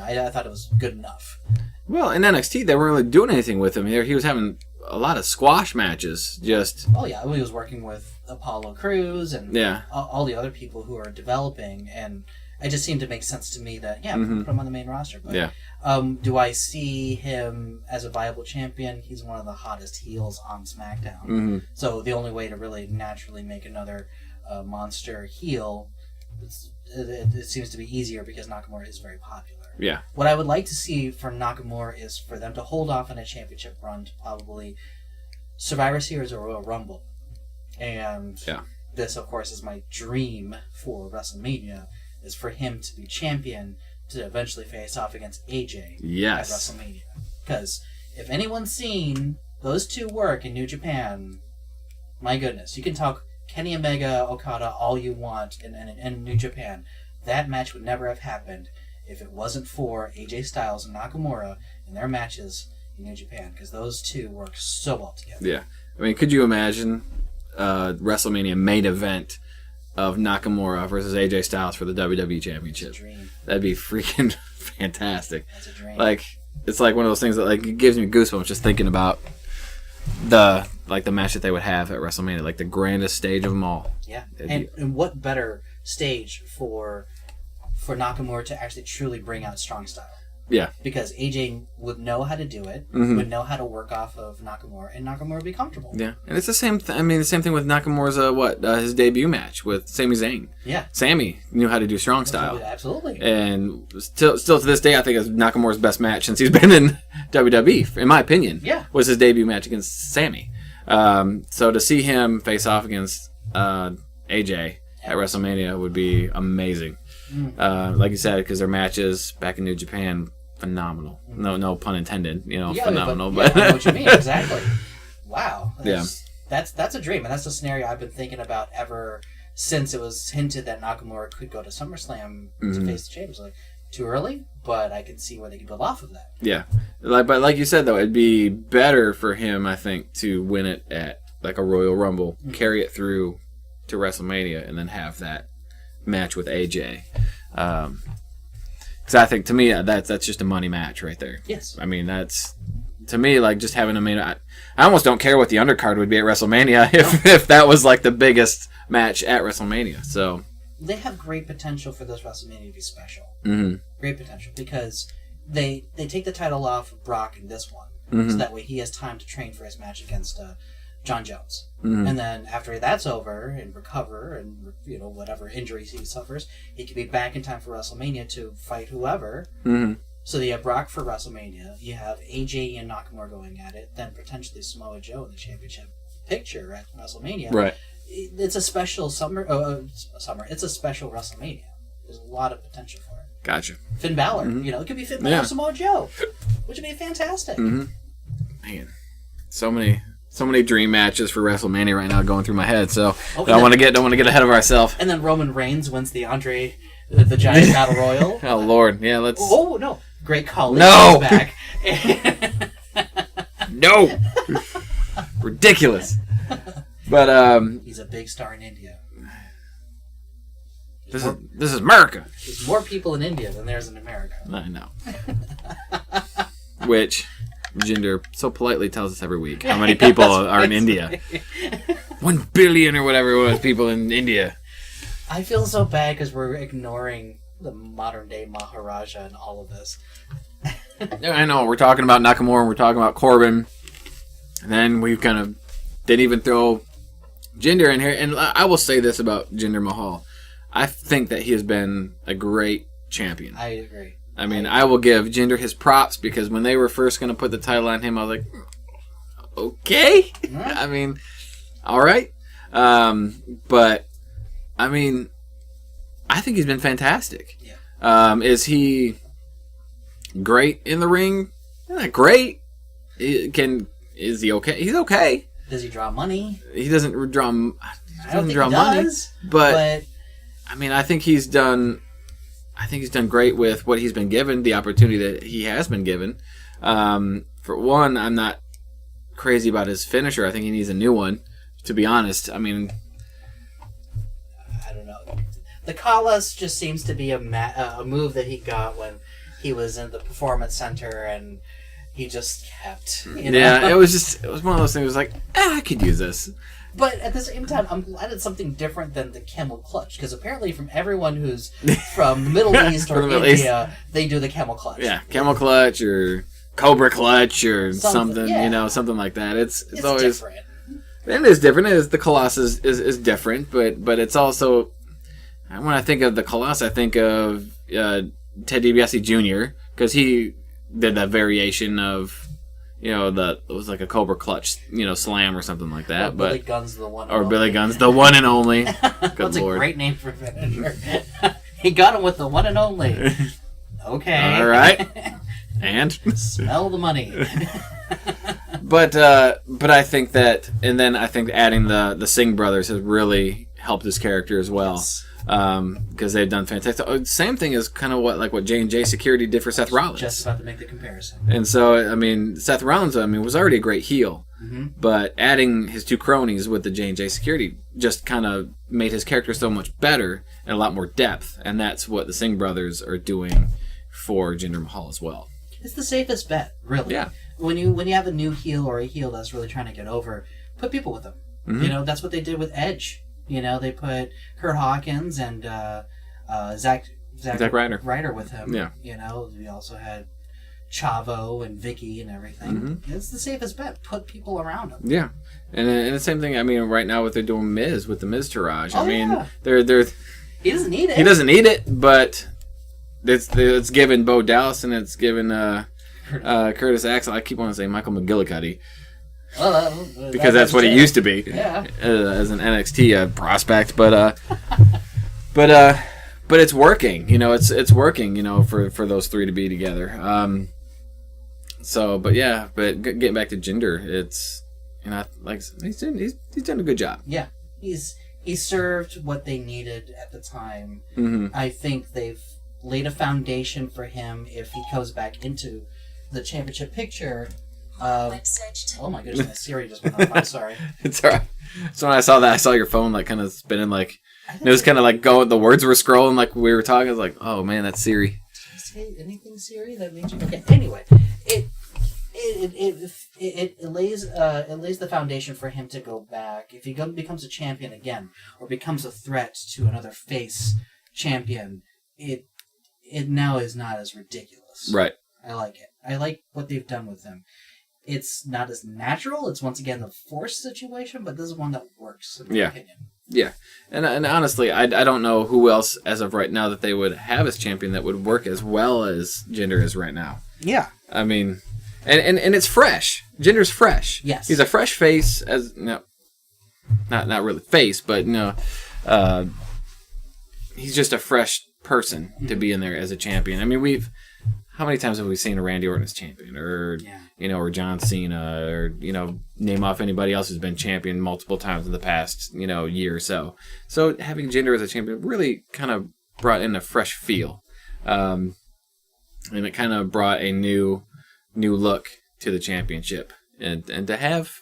I thought it was good enough. Well, in NXT, they weren't really doing anything with him. He was having a lot of squash matches. Oh, yeah. He was working with Apollo Crews and all the other people who are developing, and it just seemed to make sense to me that, put him on the main roster. But, do I see him as a viable champion? He's one of the hottest heels on SmackDown. So the only way to really naturally make another monster heel, it seems to be easier because Nakamura is very popular. Yeah. What I would like to see for Nakamura is for them to hold off on a championship run to probably Survivor Series or Royal Rumble. And this, of course, is my dream for WrestleMania, is for him to be champion to eventually face off against AJ at WrestleMania. Because if anyone's seen those two work in New Japan, my goodness, you can talk Kenny Omega, Okada all you want in New Japan. That match would never have happened if it wasn't for AJ Styles and Nakamura in their matches in New Japan, because those two work so well together. Yeah. I mean, could you imagine WrestleMania main event of Nakamura versus AJ Styles for the WWE Championship? That's a dream. That'd be freaking fantastic. That's a dream. Like, it's like one of those things that like it gives me goosebumps just thinking about the match that they would have at WrestleMania, like the grandest stage of them all. Yeah. And what better stage for Nakamura to actually truly bring out strong style? Yeah. Because AJ would know how to do it, would know how to work off of Nakamura, and Nakamura would be comfortable. Yeah. And it's the same the same thing with Nakamura's his debut match with Sami Zayn. Yeah. Sami knew how to do strong style. Absolutely. And still to this day, I think it's Nakamura's best match since he's been in WWE, in my opinion. Yeah. Was his debut match against Sami. So to see him face off against AJ at WrestleMania would be amazing. Like you said, because their matches back in New Japan, phenomenal. No pun intended. Phenomenal. But I know what you mean, exactly. Wow. That's a dream, and that's a scenario I've been thinking about ever since it was hinted that Nakamura could go to SummerSlam to face the champions. Like, too early, but I can see where they can build off of that. Yeah, but like you said though, it'd be better for him, I think, to win it at like a Royal Rumble, carry it through to WrestleMania, and then have that match with AJ. Because I think, to me, that's just a money match right there. Yes. I mean, that's, to me, like just having I almost don't care what the undercard would be at WrestleMania if that was like the biggest match at WrestleMania. So they have great potential for this WrestleMania to be special. Great potential, because they take the title off of Brock in this one, so that way he has time to train for his match against John Jones. And then after that's over and recover and whatever injuries he suffers, he can be back in time for WrestleMania to fight whoever. So you have Brock for WrestleMania, you have AJ and Nakamura going at it, then potentially Samoa Joe in the championship picture at WrestleMania. Right. It's a special it's a special WrestleMania. There's a lot of potential for it. Gotcha. Finn Balor, it could be Finn Balor, Samoa Joe, which would be fantastic. Man, so many dream matches for WrestleMania right now going through my head. So don't want to get ahead of ourselves. And then Roman Reigns wins the the Giant Battle Royal. Oh Lord, yeah, let's. Oh no, Great Khali no is back. No, ridiculous. But he's a big star in India. This is America. There's more people in India than there's in America. I know. Which Jinder so politely tells us every week how many people are in India. 1 billion or whatever it was people in India. I feel so bad because we're ignoring the modern day Maharaja and all of this. I know we're talking about Nakamura, and we're talking about Corbin, and then we kind of didn't even throw Jinder in here. And I will say this about Jinder Mahal: I think that he has been a great champion. I agree. I mean, I will give Jinder his props because when they were first going to put the title on him, I was like, okay. I mean, all right. But, I mean, I think he's been fantastic. Yeah. Is he great in the ring? Not great. Is he okay? He's okay. Does he draw money? He doesn't draw. I don't think he does. But I mean, I think he's done great with what he's been given, the opportunity that he has been given. For one, I'm not crazy about his finisher. I think he needs a new one, to be honest. I mean, I don't know. The Callas just seems to be a move that he got when he was in the Performance Center, and he just kept. Yeah, it was one of those things. It was like, I could use this. But at the same time, I'm glad it's something different than the camel clutch, because apparently from everyone who's from the Middle East or India, they do the camel clutch. Yeah, camel clutch or cobra clutch or something, something like that. It's always different. It is different. The Colossus is different, but it's also, when I think of the Colossus, I think of Ted DiBiase Jr. because he did that variation of. It was like a Cobra Clutch, slam or something like that. Billy Gunn's the one. Or Billy Gunn's the one and only. Good That's Lord. a great name for a finisher. He got him with the one and only. Okay. All right. And smell the money. But I think that, and then I think adding the Singh brothers has really helped his character as well. Yes. Because they've done fantastic. Same thing is kind of what J&J Security did for Seth Rollins. Just about to make the comparison. And so, I mean, Seth Rollins, was already a great heel. Mm-hmm. But adding his two cronies with the J&J Security just kind of made his character so much better and a lot more depth. And that's what the Singh brothers are doing for Jinder Mahal as well. It's the safest bet, really. Yeah. When you have a new heel or a heel that's really trying to get over, put people with them. Mm-hmm. That's what they did with Edge. They put Kurt Hawkins and Zack Ryder with him. Yeah. We also had Chavo and Vicky and everything. Mm-hmm. It's the safest bet. Put people around him. Yeah. And the same thing, right now what they're doing Miz with the Miz Taraj. Yeah. They're he doesn't need it. He doesn't need it, but it's given Bo Dallas and it's given Curtis Axel. I keep wanting to say Michael McGillicuddy. Because that's what he used to be, as an NXT prospect. But it's working. It's working. For those three to be together. But getting back to Jinder, it's like he's done a good job. Yeah, he served what they needed at the time. Mm-hmm. I think they've laid a foundation for him if he goes back into the championship picture. Oh my goodness, my Siri just went off. I'm sorry. It's alright. So when I saw that, I saw your phone kind of spinning it was kind of going, the words were scrolling like we were talking. I was like, oh man, that's Siri. Did you say anything, Siri? That means you... Okay, anyway, it lays the foundation for him to go back. If he becomes a champion again, or becomes a threat to another face champion, it now is not as ridiculous. Right. I like it. I like what they've done with him. It's not as natural. It's once again the forced situation, but this is one that works, in my opinion. Yeah. And honestly, I don't know who else, as of right now, that they would have as champion that would work as well as Jinder is right now. Yeah. And it's fresh. Jinder's fresh. Yes. He's a fresh face, not really face, but he's just a fresh person to be in there as a champion. How many times have we seen a Randy Orton as champion, or or John Cena, or name off anybody else who's been champion multiple times in the past year or so. So having Jinder as a champion really kind of brought in a fresh feel, and it kind of brought a new look to the championship, and to have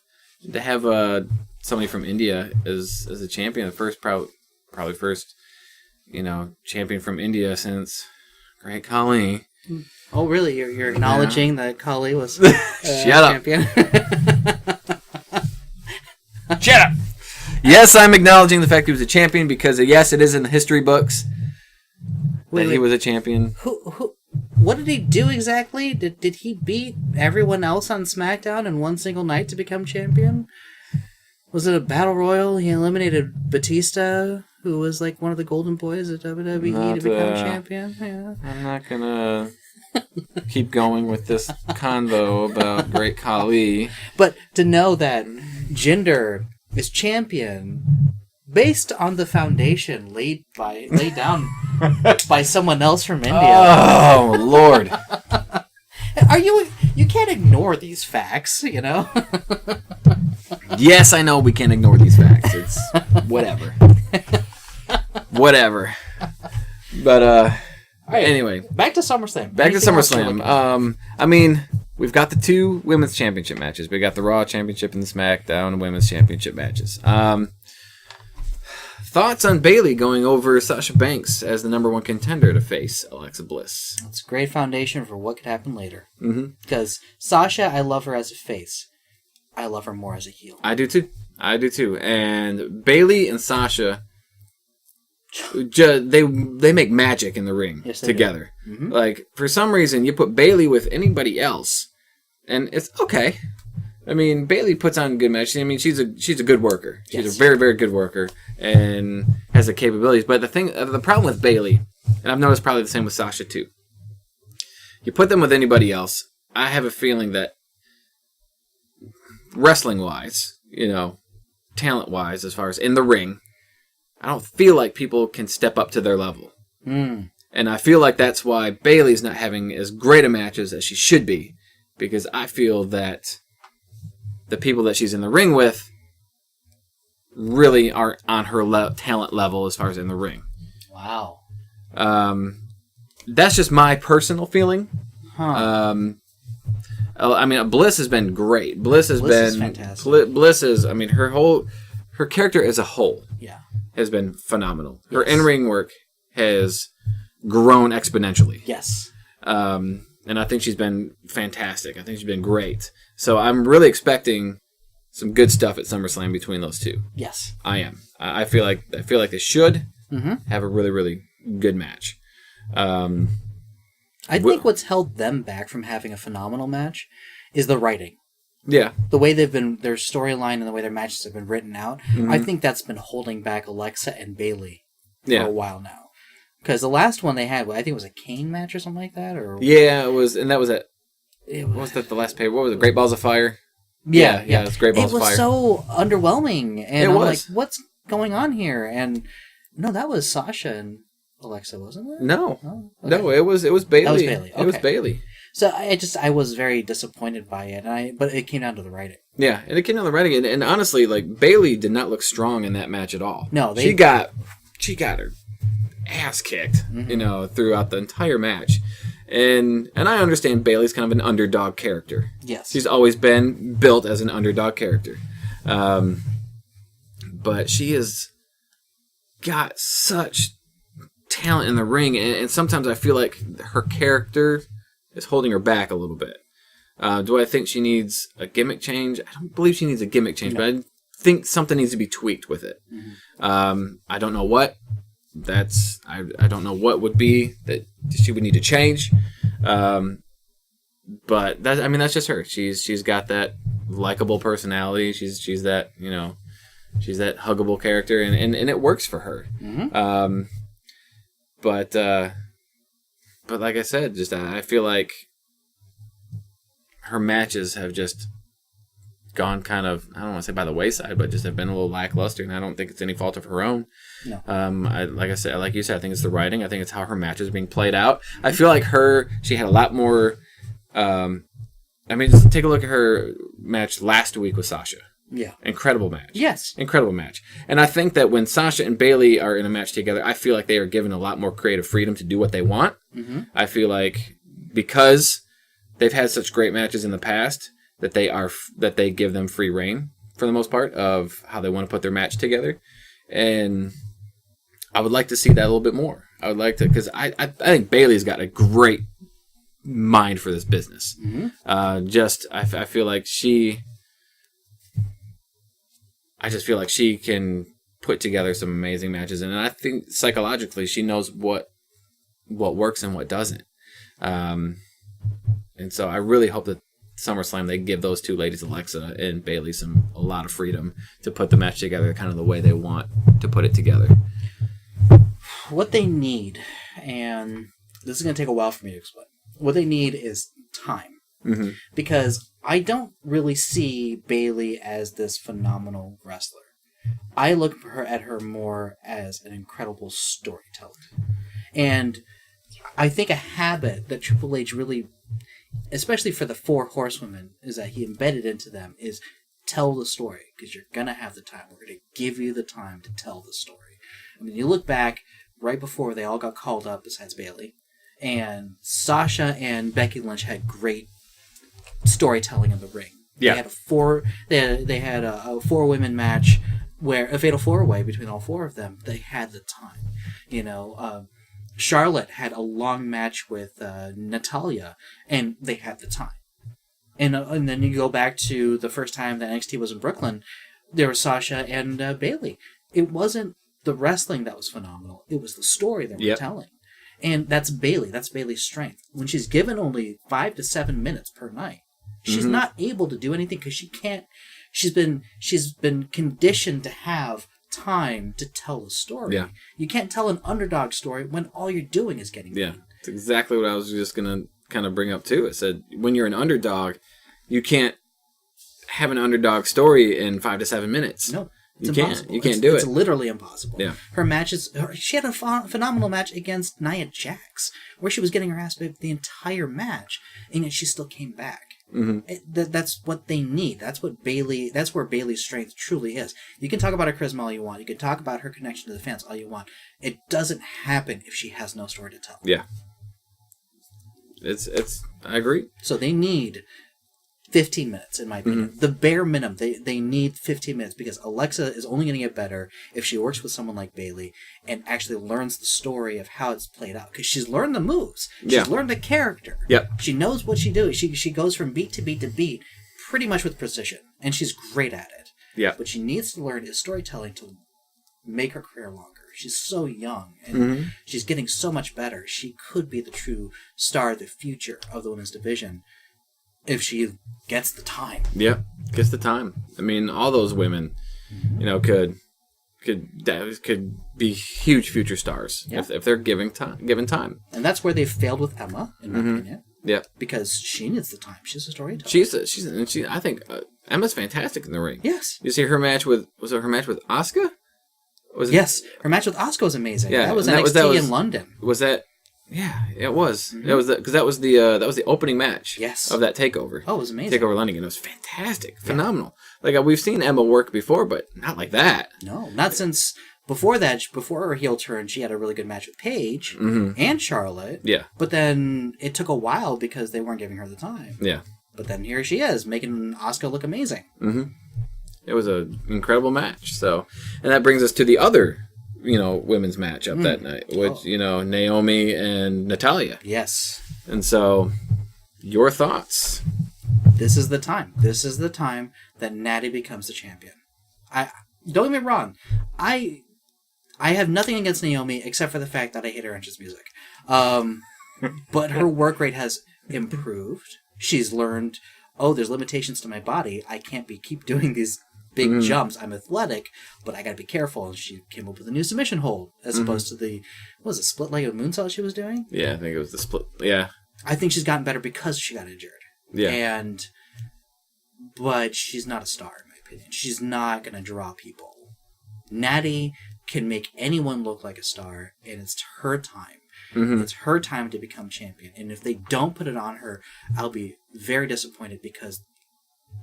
somebody from India as a champion, the first probably first champion from India since Great Khali. Oh, really? You're acknowledging that Khali was champion? Shut up! Yes, I'm acknowledging the fact he was a champion because, yes, it is in the history books that he was a champion. Who what did he do exactly? Did he beat everyone else on SmackDown in one single night to become champion? Was it a battle royal? He eliminated Batista, who was like one of the golden boys at WWE, to become champion. Yeah. I'm not gonna keep going with this convo about Great Khali. But to know that Jinder is champion based on the foundation laid down by someone else from India. Oh Lord! You can't ignore these facts, you know. Yes, I know we can't ignore these facts. It's whatever. Whatever. But right, anyway, back to SummerSlam. Back to SummerSlam. I mean, we've got the 2 women's championship matches. We got the Raw Championship and the SmackDown Women's Championship matches. Thoughts on Bayley going over Sasha Banks as the number 1 contender to face Alexa Bliss? It's a great foundation for what could happen later. Mm-hmm. Because Sasha, I love her as a face. I love her more as a heel. I do too. And Bayley and Sasha, they make magic in the ring together. Mm-hmm. Like, for some reason, you put Bayley with anybody else, and it's okay. I mean, Bayley puts on good matches. I mean, she's a good worker. She's a very, very good worker and has the capabilities. But the problem with Bayley, and I've noticed probably the same with Sasha too. You put them with anybody else, I have a feeling that wrestling-wise, talent-wise, as far as in the ring, I don't feel like people can step up to their level. Mm. And I feel like that's why Bayley's not having as great a matches as she should be, because I feel that the people that she's in the ring with really aren't on her talent level as far as in the ring. Wow. That's just my personal feeling. Huh. I mean, Bliss has been great. Bliss is fantastic. Bliss is, I mean, her character as a whole has been phenomenal. Her in-ring work has grown exponentially. Yes. And I think she's been fantastic. I think she's been great. So I'm really expecting some good stuff at SummerSlam between those two. Yes. I am. I feel like they should have a really, really good match. I think what's held them back from having a phenomenal match is the writing. Yeah. The way their storyline and the way their matches have been written out, I think that's been holding back Alexa and Bayley for a while now. Because the last one they had, I think it was a cane match or something like that. Yeah, it was, and that was what was that? The last paper? What was it? Great Balls of Fire. Yeah, it's Great Balls of Fire. It was so underwhelming, and I'm like, what's going on here? And no, that was Sasha and Alexa, wasn't it? No, okay. No, it was Bayley. That was Bayley. Okay. It was Bayley. So I was very disappointed by it, but it came down to the writing. Yeah, and it came down to the writing, and honestly, like Bayley did not look strong in that match at all. No, she got her ass kicked, throughout the entire match. And I understand Bayley's kind of an underdog character. Yes. She's always been built as an underdog character. But she has got such talent in the ring, and sometimes I feel like her character is holding her back a little bit. Do I think she needs a gimmick change? I don't believe she needs a gimmick change, but I think something needs to be tweaked with it. I don't know what. I don't know what would be that she would need to change, but that's just her. She's got that likable personality. She's that she's that huggable character, and it works for her. But like I said, I feel like her matches have just gone kind of, I don't want to say by the wayside, but just have been a little lackluster, and I don't think it's any fault of her own. No. Like you said, I think it's the writing. I think it's how her matches are being played out. I feel like she had a lot more. Just take a look at her match last week with Sasha. Yeah. Incredible match. Yes. Incredible match. And I think that when Sasha and Bayley are in a match together, I feel like they are given a lot more creative freedom to do what they want. I feel like because they've had such great matches in the past, that they give them free reign for the most part of how they want to put their match together, and I would like to see that a little bit more. I would like to, because I think Bayley's got a great mind for this business. I feel like I just feel like she can put together some amazing matches, and I think psychologically she knows what works and what doesn't. And so I really hope that SummerSlam, they give those two ladies, Alexa and Bayley, a lot of freedom to put the match together kind of the way they want to put it together. What they need, and this is going to take a while for me to explain, what they need is time. Mm-hmm. Because I don't really see Bayley as this phenomenal wrestler. I look at her more as an incredible storyteller. And I think a habit that Triple H really, especially for the 4 horsewomen, is that he embedded into them is tell the story, because you're going to have the time. We're going to give you the time to tell the story. I mean, you look back right before they all got called up, besides Bayley, and Sasha and Becky Lynch had great storytelling in the ring. Yeah. They had a 4-women match, where a fatal 4-way between all 4 of them. They had the time. You know, Charlotte had a long match with Natalya, and they had the time. And then you go back to the first time that NXT was in Brooklyn, there was Sasha and Bayley. It wasn't the wrestling that was phenomenal. It was the story that we're telling. And that's Bayley. That's Bayley's strength. When she's given only 5 to 7 minutes per night, she's not able to do anything because she can't. She's been conditioned to have time to tell a story. Yeah. You can't tell an underdog story when all you're doing is getting beat. It's exactly what I was just gonna kind of bring up too. It said when you're an underdog, you can't have an underdog story in 5 to 7 minutes. No. You can't do it. It's literally impossible. Yeah. Her matches. She had a phenomenal match against Nia Jax, where she was getting her ass beat the entire match, and yet she still came back. Mm-hmm. That's what they need. That's where Bayley's strength truly is. You can talk about her charisma all you want. You can talk about her connection to the fans all you want. It doesn't happen if she has no story to tell. Yeah. I agree. So they need 15 minutes, in my opinion. Mm-hmm. The bare minimum. They need 15 minutes because Alexa is only going to get better if she works with someone like Bayley and actually learns the story of how it's played out. Because she's learned the moves. She's learned the character. Yep. She knows what she does. She goes from beat to beat to beat pretty much with precision. And she's great at it. Yeah. What she needs to learn is storytelling to make her career longer. She's so young and she's getting so much better. She could be the true star of the future of the women's division if she gets the time. Yeah, gets the time. I mean, all those women, you know, could be huge future stars if they're given time. And that's where they've failed with Emma, in my opinion. Yeah, because she needs the time. She's a storyteller. I think Emma's fantastic in the ring. Yes. You see her match with Asuka? Yes, her match with Asuka was amazing. Yeah, that was NXT in London. Was that? Yeah, it was. It was because that was the opening match. Yes. Of that takeover. Oh, it was amazing. Takeover London, and it was fantastic, phenomenal. Like we've seen Emma work before, but not like that. No, not since before that. Before her heel turn, she had a really good match with Paige and Charlotte. Yeah. But then it took a while because they weren't giving her the time. Yeah. But then here she is, making Asuka look amazing. Mm-hmm. It was an incredible match. So, and that brings us to the other, women's match up that night, which, Naomi and Natalya. Yes. And so, your thoughts? This is the time. This is the time that Natty becomes the champion. Don't get me wrong. I have nothing against Naomi except for the fact that I hate her entrance music. But her work rate has improved. She's learned, there's limitations to my body. I can't keep doing these big jumps. I'm athletic, but I got to be careful. And she came up with a new submission hold as opposed to the, split-legged moonsault she was doing? Yeah, I think it was the split. Yeah. I think she's gotten better because she got injured. Yeah. But she's not a star, in my opinion. She's not going to draw people. Natty can make anyone look like a star, and it's her time. It's her time to become champion. And if they don't put it on her, I'll be very disappointed because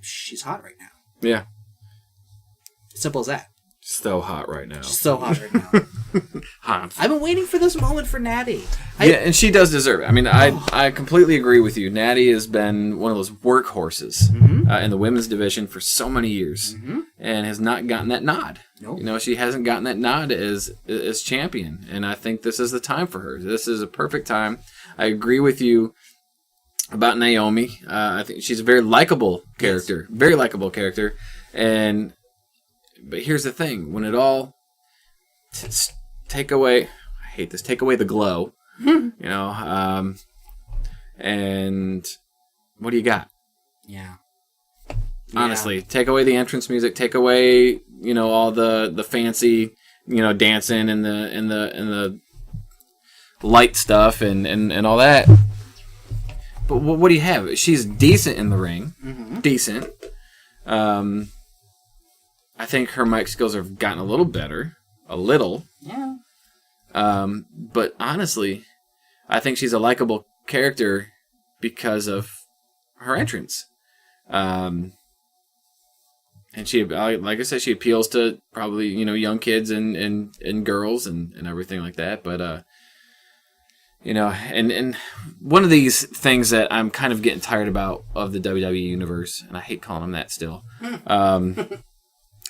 she's hot right now. Yeah. Simple as that. So hot right now. So hot right now. Hot. I've been waiting for this moment for Natty. And she does deserve it. I mean, I completely agree with you. Natty has been one of those workhorses in the women's division for so many years and has not gotten that nod. Nope. She hasn't gotten that nod as champion, and I think this is the time for her. This is a perfect time. I agree with you about Naomi. I think she's a very likable character. Yes. Very likable character. But here's the thing. When it all take away the glow, And what do you got? Yeah. Honestly, take away the entrance music, take away, all the fancy, dancing and the light stuff and all that. But what do you have? She's decent in the ring. Mm-hmm. Decent. I think her mic skills have gotten a little better. A little. Yeah. But honestly, I think she's a likable character because of her entrance. And she, like I said, she appeals to probably, young kids and girls and everything like that. But, and one of these things that I'm kind of getting tired about of the WWE universe, and I hate calling them that still,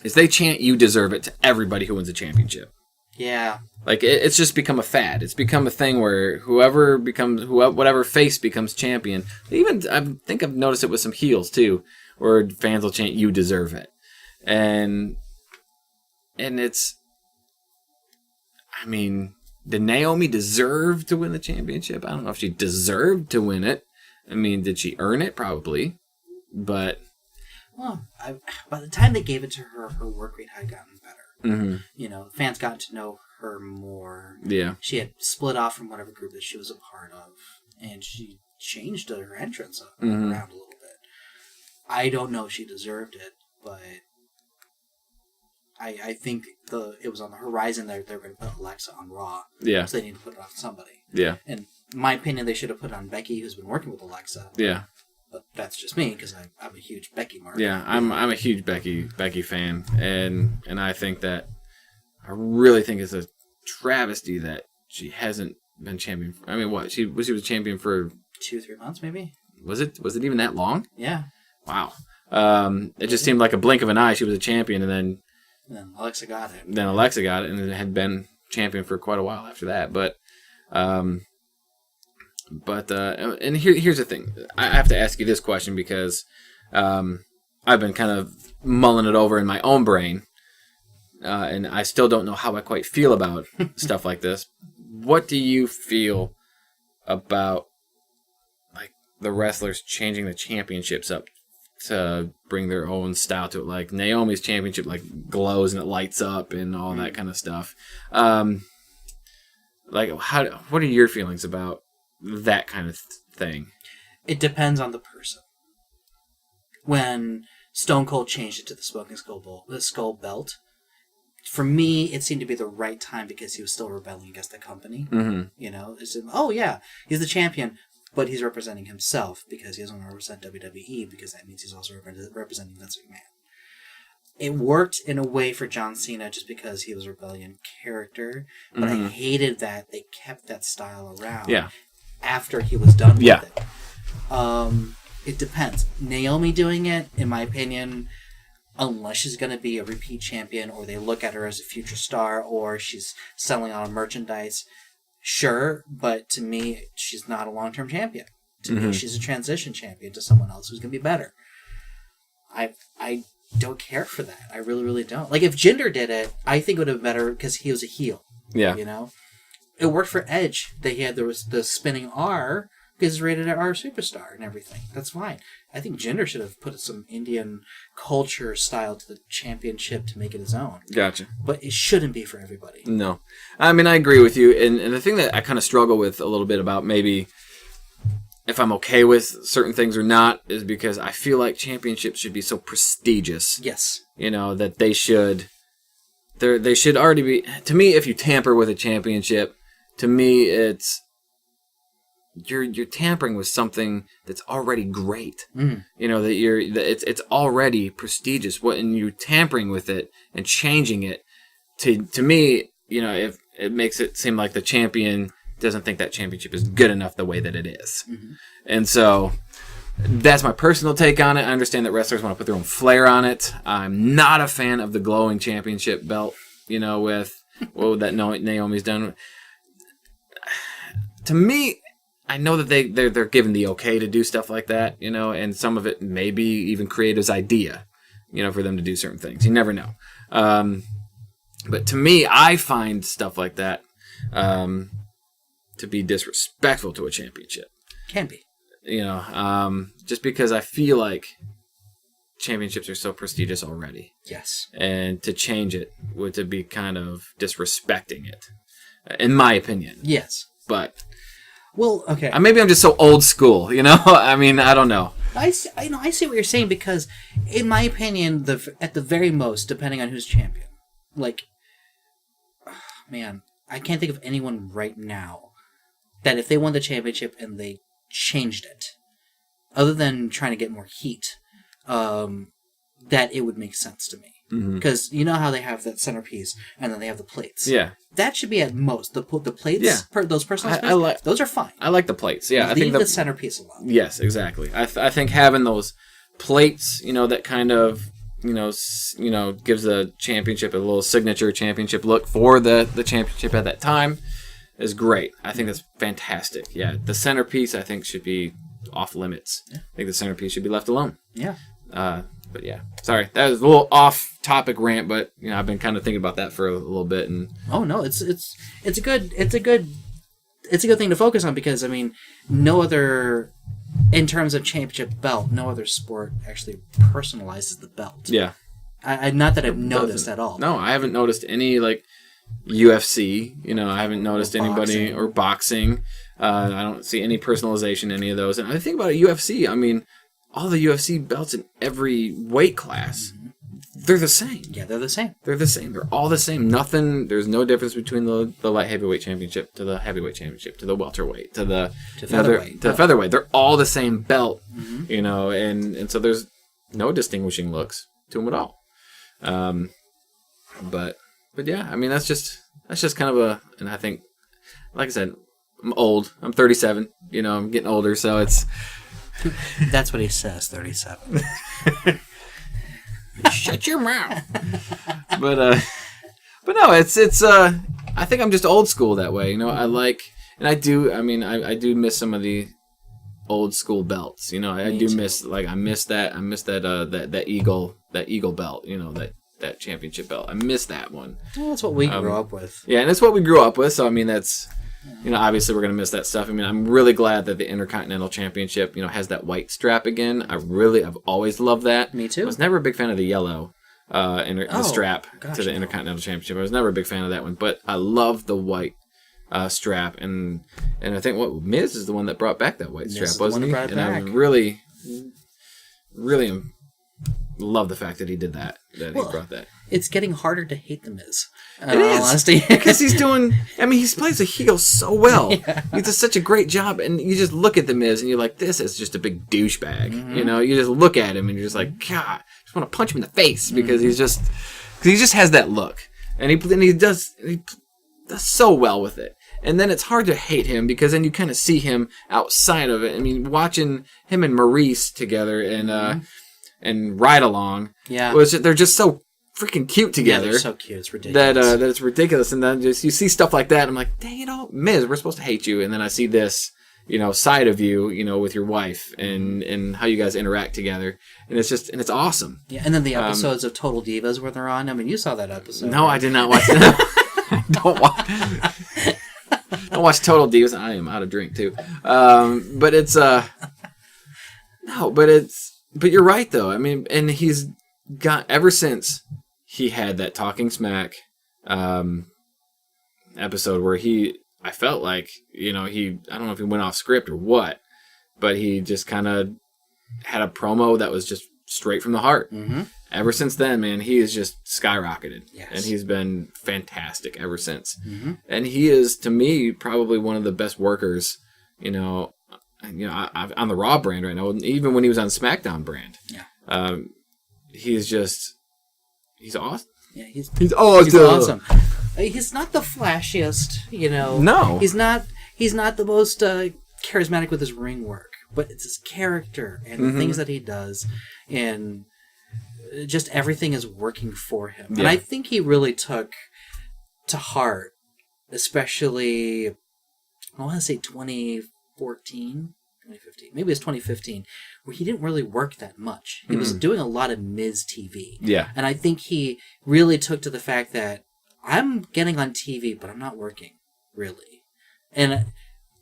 is they chant "You deserve it" to everybody who wins a championship. Yeah. Like, it's just become a fad. It's become a thing where whatever face becomes champion. Even, I think I've noticed it with some heels, too, where fans will chant, "You deserve it." And it's, I mean, did Naomi deserve to win the championship? I don't know if she deserved to win it. I mean, did she earn it? Probably. But... Well, by the time they gave it to her, her work rate had gotten better. Mm-hmm. Fans got to know her more. Yeah. She had split off from whatever group that she was a part of, and she changed her entrance around a little bit. I don't know if she deserved it, but I think it was on the horizon that they're going to put Alexa on Raw. Yeah. So they need to put it on somebody. Yeah. And in my opinion, they should have put it on Becky, who's been working with Alexa. Yeah. But that's just me, because I'm a huge Becky mark. Yeah, I'm a huge Becky fan, and I think that I really think it's a travesty that she hasn't been champion. I mean, what she was champion for 2-3 months, maybe. Was it even that long? Yeah. Wow. It just seemed like a blink of an eye. She was a champion, and then Alexa got it. Then Alexa got it, and it had been champion for quite a while after that. But here's the thing. I have to ask you this question because I've been kind of mulling it over in my own brain, and I still don't know how I quite feel about stuff like this. What do you feel about like the wrestlers changing the championships up to bring their own style to it? Like Naomi's championship like glows and it lights up and all that kind of stuff. What are your feelings about that kind of thing? It depends on the person. When Stone Cold changed it to the skull belt, for me, it seemed to be the right time because he was still rebelling against the company. Mm-hmm. He's the champion, but he's representing himself because he doesn't want to represent WWE because that means he's also representing Vince McMahon. It worked in a way for John Cena just because he was a rebellion character, but I hated that they kept that style around. Yeah. After he was done with it. It depends. Naomi doing it, in my opinion, unless she's going to be a repeat champion or they look at her as a future star or she's selling on merchandise, sure, but to me, she's not a long-term champion. To me, she's a transition champion to someone else who's going to be better. I don't care for that. I really, really don't. Like, if Jinder did it, I think it would have been better because he was a heel. Yeah. It worked for Edge that he had the spinning R because he's rated R superstar and everything. That's fine. I think Jinder should have put some Indian culture style to the championship to make it his own. Gotcha. But it shouldn't be for everybody. No. I mean, I agree with you. And the thing that I kind of struggle with a little bit about maybe if I'm okay with certain things or not is because I feel like championships should be so prestigious. Yes. That they should already be... To me, if you tamper with a championship, to me, it's... You're tampering with something that's already great. That it's already prestigious. And you're tampering with it and changing it. To me, if it makes it seem like the champion doesn't think that championship is good enough the way that it is. Mm-hmm. And so that's my personal take on it. I understand that wrestlers want to put their own flair on it. I'm not a fan of the glowing championship belt. With that Naomi's done. To me, I know that they're given the okay to do stuff like that, and some of it may be even creative's idea, for them to do certain things. You never know. But to me, I find stuff like that to be disrespectful to a championship. Can be. just because I feel like championships are so prestigious already. Yes. And to change it would to be kind of disrespecting it, in my opinion. Yes. But, well, okay. Maybe I'm just so old school, I mean, I don't know. I see what you're saying, because in my opinion, at the very most, depending on who's champion, like, man, I can't think of anyone right now that if they won the championship and they changed it, other than trying to get more heat, that it would make sense to me. Because you know how they have that centerpiece and then they have the plates. Yeah. That should be at most. The plates, yeah. Those personal space, those are fine. I like the plates, yeah. Leave I think the centerpiece alone. Yes, exactly. I think having those plates, that kind of, gives the championship a little signature championship look for the championship at that time is great. I think that's fantastic. Yeah, the centerpiece I think should be off limits. Yeah. I think the centerpiece should be left alone. Yeah. But yeah, sorry, that was a little off-topic rant, but I've been kind of thinking about that for a little bit, and oh no, it's a good thing to focus on, because I mean, no other, in terms of championship belt, no other sport actually personalizes the belt. Yeah, I not that I've noticed at all. No, I haven't noticed any like UFC. I haven't noticed anybody or boxing. I don't see any personalization in any of those, and I think about UFC. I mean, all the UFC belts in every weight class, they're the same. Yeah, they're the same. They're the same. They're all the same. Nothing. There's no difference between the light heavyweight championship to the heavyweight championship to the welterweight to the featherweight. To the featherweight. They're all the same belt, and so there's no distinguishing looks to them at all. But yeah, I mean that's just kind of and I think, like I said, I'm old. I'm 37. I'm getting older, so it's. That's what he says, 37. Shut your mouth. But no, it's I think I'm just old school that way. I like, and I do miss some of the old school belts. I do miss, like, I miss that eagle belt, that championship belt. I miss that one. Well, that's what we grew up with. Yeah, and that's what we grew up with, so I mean that's obviously we're going to miss that stuff. I mean, I'm really glad that the Intercontinental Championship, has that white strap again. I've always loved that. Me too. I was never a big fan of the yellow the strap to the Intercontinental Championship. I was never a big fan of that one, but I love the white strap, and I think Miz is the one that brought back that white strap, wasn't he? And I really, really love the fact that he did that. He brought that. It's getting harder to hate the Miz. It is. Honesty. Because he's doing... I mean, he plays a heel so well. Yeah. He does such a great job. And you just look at the Miz and you're like, this is just a big douchebag. Mm-hmm. You just look at him and you're just like, God, I just want to punch him in the face. Because he just has that look. And he does so well with it. And then it's hard to hate him because then you kind of see him outside of it. I mean, watching him and Maurice together and Ride Along. Yeah. They're just so freaking cute together. Yeah, they're so cute. It's ridiculous. That it's ridiculous. And then just you see stuff like that, and I'm like, dang, Miz, we're supposed to hate you. And then I see this, side of you, with your wife and how you guys interact together. And it's awesome. Yeah, and then the episodes of Total Divas where they're on. I mean, you saw that episode. No, right? I did not watch that. Don't watch Total Divas. I am out of drink too. But it's but you're right though. I mean, and he's got ever since he had that Talking Smack episode where I felt like, I don't know if he went off script or what, but he just kind of had a promo that was just straight from the heart. Mm-hmm. Ever since then, man, he has just skyrocketed. Yes. And he's been fantastic ever since. Mm-hmm. And he is, to me, probably one of the best workers, on the Raw brand right now, even when he was on SmackDown brand. Yeah. He's awesome. Yeah, he's awesome. He's awesome. He's not the flashiest, No. He's not the most charismatic with his ring work, but it's his character and the things that he does, and just everything is working for him. Yeah. And I think he really took to heart, especially, I want to say 2015, maybe it's 2015, where he didn't really work that much. He was doing a lot of Miz TV. Yeah. And I think he really took to the fact that I'm getting on TV, but I'm not working, really. And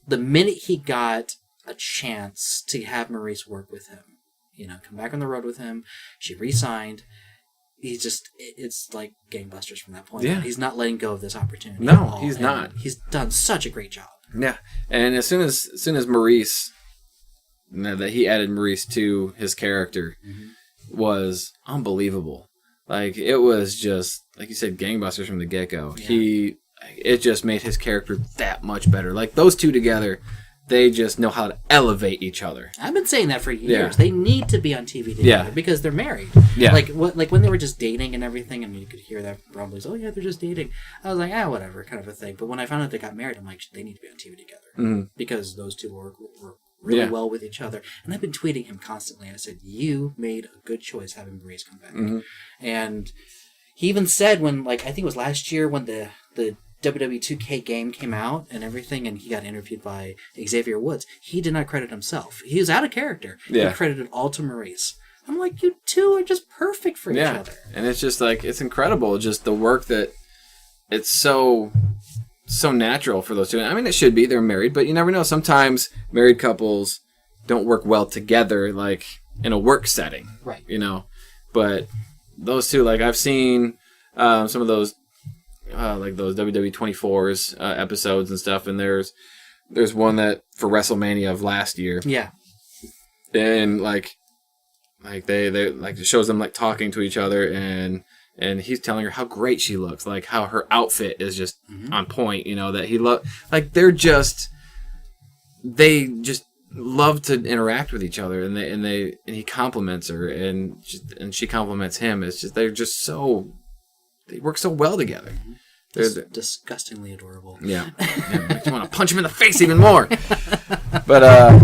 the minute he got a chance to have Maurice work with him. Come back on the road with him. She re-signed. It's like gangbusters from that point. Yeah. He's not letting go of this opportunity. No, he's not. He's done such a great job. Yeah. And as soon as Maurice, that he added Maurice to his character, was unbelievable. Like, it was just, like you said, gangbusters from the get-go. Yeah. It just made his character that much better. Like, those two together, they just know how to elevate each other. I've been saying that for years. Yeah. They need to be on TV together because they're married. Yeah. Like when they were just dating and everything, and you could hear that rumblings, oh yeah, they're just dating. I was like, whatever, kind of a thing. But when I found out they got married, I'm like, they need to be on TV together. Because those two were really well with each other. And I've been tweeting him constantly. I said, you made a good choice having Maurice come back. And he even said when, I think it was last year when the WWE 2K game came out and everything, and he got interviewed by Xavier Woods, he did not credit himself. He was out of character. Yeah. He credited all to Maurice. I'm like, you two are just perfect for each other. And it's just it's incredible, just the work that it's so natural for those two. I mean, it should be. They're married, but you never know. Sometimes married couples don't work well together, in a work setting. Right. But those two, I've seen some of those those WWE 24s episodes and stuff, and there's one that for WrestleMania of last year. Yeah. And they it shows them talking to each other, and he's telling her how great she looks, how her outfit is just on point, that he they just love to interact with each other, and he compliments her, and she compliments him. It's just they work so well together. They're disgustingly adorable. Yeah. Makes you want to punch him in the face even more. But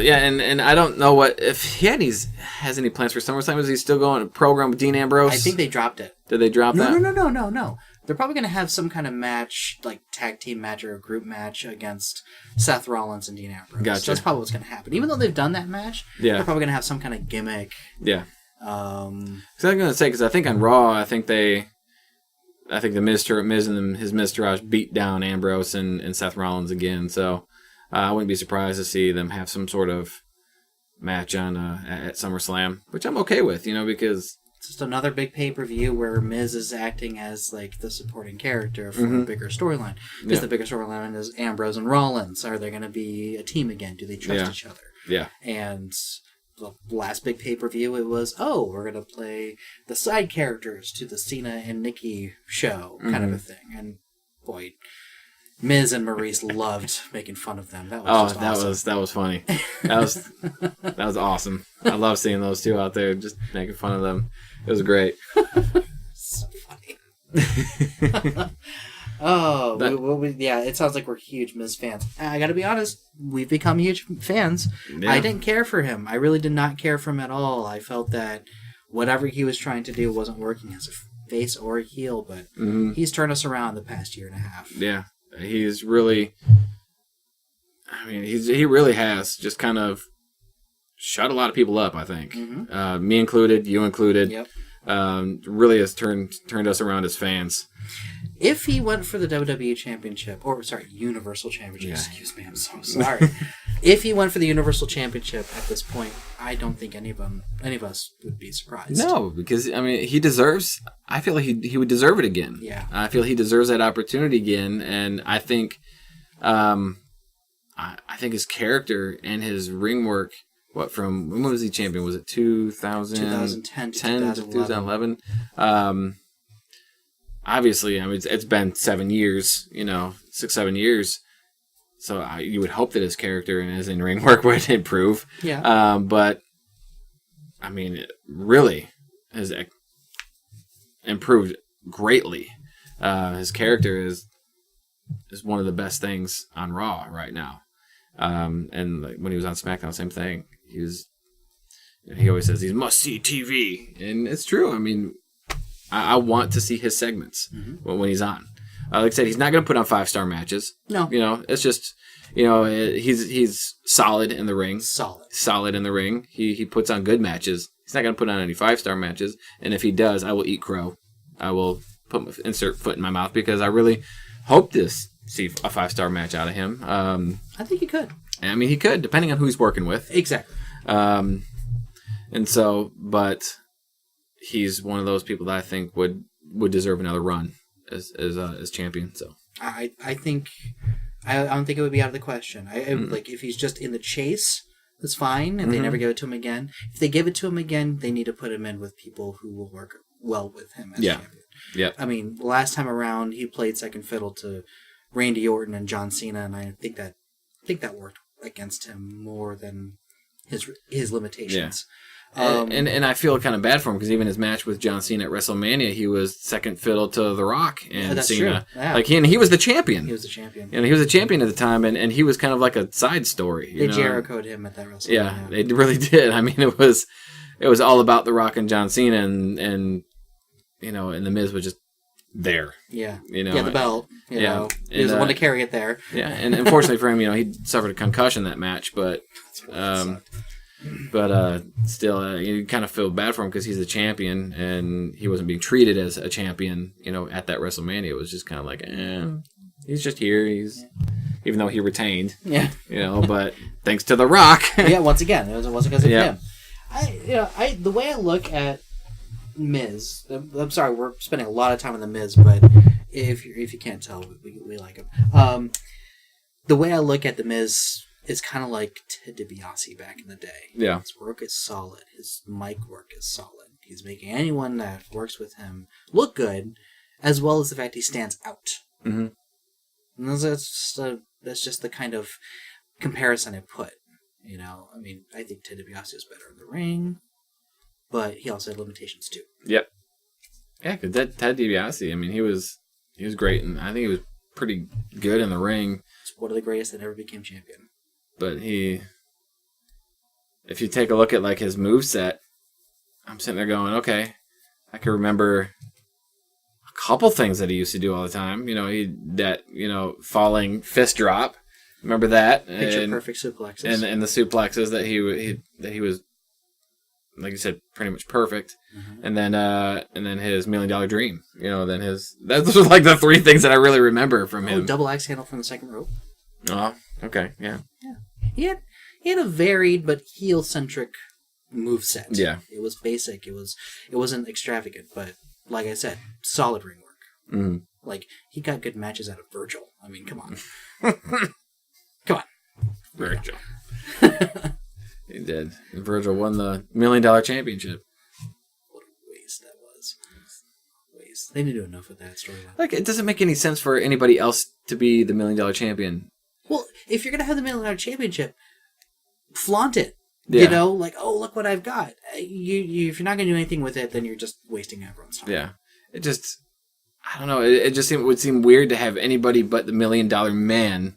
yeah, and I don't know if he has any plans for SummerSlam. Is he still going to program with Dean Ambrose? I think they dropped it. Did they drop that? No. They're probably going to have some kind of match, tag team match or a group match against Seth Rollins and Dean Ambrose. Gotcha. So that's probably what's going to happen. Even though they've done that match, they're probably going to have some kind of gimmick. Yeah. So I'm going to say, because I think on Raw, I think the Miz and his Miztourage beat down Ambrose and Seth Rollins again. So I wouldn't be surprised to see them have some sort of match on at SummerSlam, which I'm okay with, because it's just another big pay-per-view where Miz is acting as the supporting character for a bigger storyline. Because the bigger storyline is Ambrose and Rollins. Are they going to be a team again? Do they trust each other? Yeah. And the last big pay-per-view, it was, we're going to play the side characters to the Cena and Nikki show, kind of a thing. And boy, Miz and Maurice loved making fun of them. That was awesome. That was funny. That was awesome. I love seeing those two out there just making fun of them. It was great. So funny. It sounds like we're huge Miz fans. I gotta be honest, we've become huge fans. Yeah. I didn't care for him. I really did not care for him at all. I felt that whatever he was trying to do wasn't working as a face or a heel, but he's turned us around the past year and a half. Yeah, he's really... he really has just kind of shut a lot of people up, I think. Me included, you included. Yep. Really has turned us around as fans. If he went for the WWE Championship, Universal Championship, excuse me, I'm so sorry. If he went for the Universal Championship at this point, I don't think any of us would be surprised. No, because, he deserves, I feel like he would deserve it again. Yeah. I feel he deserves that opportunity again, and I think, his character and his ring work, when was he champion? Was it 2010 to 2011? Obviously, it's been 7 years, 6-7 years. So you would hope that his character and his in-ring work would improve. Yeah. But, it really has improved greatly. His character is one of the best things on Raw right now. And when he was on SmackDown, same thing. He always says he's must-see TV. And it's true. I want to see his segments when he's on. Like I said, he's not going to put on 5-star matches. No. It's just, he's solid in the ring. Solid in the ring. He puts on good matches. He's not going to put on any 5-star matches. And if he does, I will eat crow. I will insert foot in my mouth because I really hope to see a 5-star match out of him. I think he could. I mean, he could, depending on who he's working with. Exactly. And so, but he's one of those people that I think would deserve another run as champion. So I think I don't think it would be out of the question. Like if he's just in the chase, that's fine. If they never give it to him again, if they give it to him again, they need to put him in with people who will work well with him as champion. Yeah. I mean, last time around he played second fiddle to Randy Orton and John Cena, and I think that worked against him more than his limitations. Yeah. And I feel kind of bad for him because even his match with John Cena at WrestleMania, he was second fiddle to The Rock and that's Cena. True. Yeah. Like he was the champion. He was the champion. And he was a champion at the time, and he was kind of like a side story. They Jericho'd him at that WrestleMania. Yeah, they really did. I mean, it was all about The Rock and John Cena, and you know, and The Miz was just there. Yeah. You know, the belt. You know, he was and, the one to carry it there. Yeah, and unfortunately for him, you know, he suffered a concussion that match, but. Still, you kind of feel bad for him because he's the champion and he wasn't being treated as a champion, you know, at that WrestleMania. It was just kind of like, he's just here. Even though he retained, you know, but thanks to The Rock. Yeah, once again, it wasn't because of him. The way I look at Miz, I'm sorry, we're spending a lot of time on the Miz, but if you can't tell, we like him. The way I look at the Miz. It's kind of like Ted DiBiase back in the day. Yeah. His work is solid. His mic work is solid. He's making anyone that works with him look good, as well as the fact he stands out. Mm-hmm. And that's just the kind of comparison I put. You know, I mean, I think Ted DiBiase is better in the ring, but he also had limitations too. Yep. Yeah, because Ted DiBiase, I mean, he was great, and I think he was pretty good in the ring. He's one of the greatest that ever became champion. But if you take a look at like his moveset, I'm sitting there going, okay, I can remember a couple things that he used to do all the time. You know, falling fist drop. Remember that? Picture perfect suplexes. And the suplexes that he was, like you said, pretty much perfect. Mm-hmm. And then his $1 Million Dream. You know, those are like the three things that I really remember from him. Double axe handle from the second rope. Oh, okay, yeah. He had a varied but heel-centric moveset. Yeah. It was basic. It wasn't extravagant, but like I said, solid ring work. Mm-hmm. Like, he got good matches out of Virgil. I mean, come on. Come on. Virgil. He did. Virgil won the $1 Million Championship. What a waste that was. Waste. They didn't do enough with that storyline. Like, it doesn't make any sense for anybody else to be the $1 Million Champion. Well, if you're going to have the $1 Million Championship, flaunt it. Yeah. You know, like, oh, look what I've got. If you're not going to do anything with it, then you're just wasting everyone's time. Yeah. It just, I don't know. It just would seem weird to have anybody but the $1 Million Man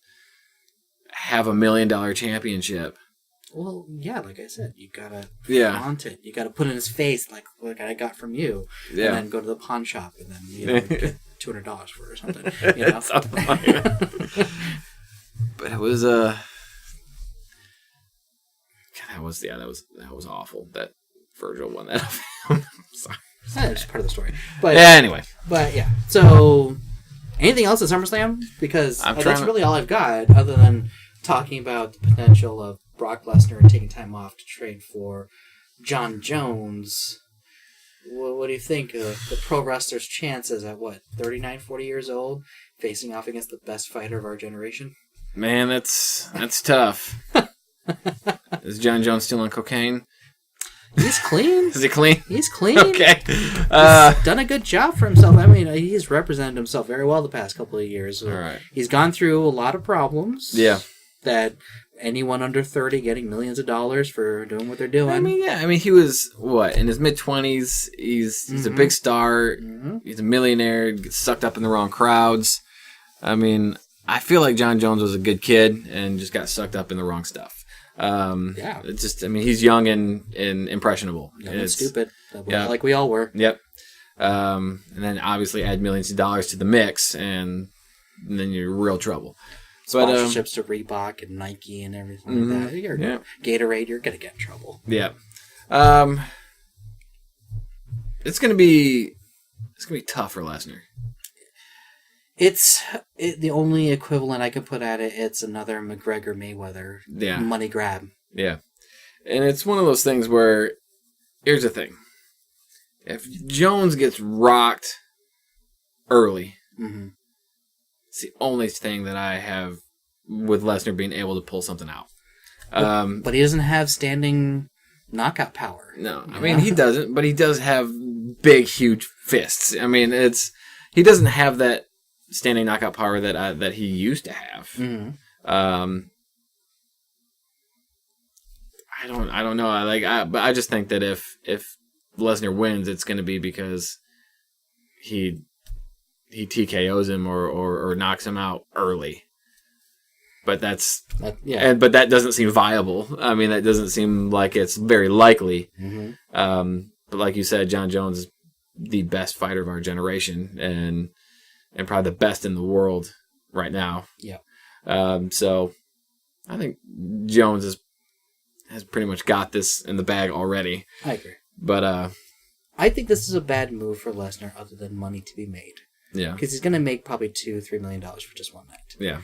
have a $1 Million Championship. Well, yeah, like I said, you got to flaunt it. You got to put it in his face, like, look, I got from you. Yeah. And then go to the pawn shop and then, get $200 for it or something. You know? Something like that. But it was that was awful that Virgil won that. Sorry. That's part of the story. But yeah, anyway. But yeah. So anything else at SummerSlam? Because that's really all I've got, other than talking about the potential of Brock Lesnar taking time off to train for John Jones. What do you think of the pro wrestler's chances at 39, 40 years old, facing off against the best fighter of our generation? Man, that's tough. Is John Jones still on cocaine? He's clean. Is he clean? He's clean. Okay. He's done a good job for himself. I mean, he's represented himself very well the past couple of years. All right. He's gone through a lot of problems. Yeah. That anyone under 30 getting millions of dollars for doing what they're doing. I mean, yeah. I mean, he was, in his mid-20s. He's a big star. Mm-hmm. He's a millionaire. Gets sucked up in the wrong crowds. I mean, I feel like John Jones was a good kid and just got sucked up in the wrong stuff. Yeah. It's just, I mean, he's young and impressionable. And stupid. Like we all were. Yep. And then obviously add millions of dollars to the mix, and then you're in real trouble. Sponsorships to Reebok and Nike and everything like that. Gatorade, you're going to get in trouble. Yeah. It's going to be tough for Lesnar. The only equivalent I could put at it. It's another McGregor Mayweather money grab. Yeah, and it's one of those things where here's the thing: if Jones gets rocked early, it's the only thing that I have with Lesnar being able to pull something out. But he doesn't have standing knockout power. No, I mean he doesn't, but he does have big, huge fists. I mean he doesn't have that standing knockout power that he used to have. I don't know. But I just think that if Lesnar wins, it's going to be because he TKOs him or knocks him out early. But but that doesn't seem viable. I mean, that doesn't seem like it's very likely. But like you said, John Jones is the best fighter of our generation and probably the best in the world right now. Yeah. So I think Jones has pretty much got this in the bag already. I agree. But I think this is a bad move for Lesnar other than money to be made. Yeah. Because he's going to make probably $2-3 million for just one night. Yeah.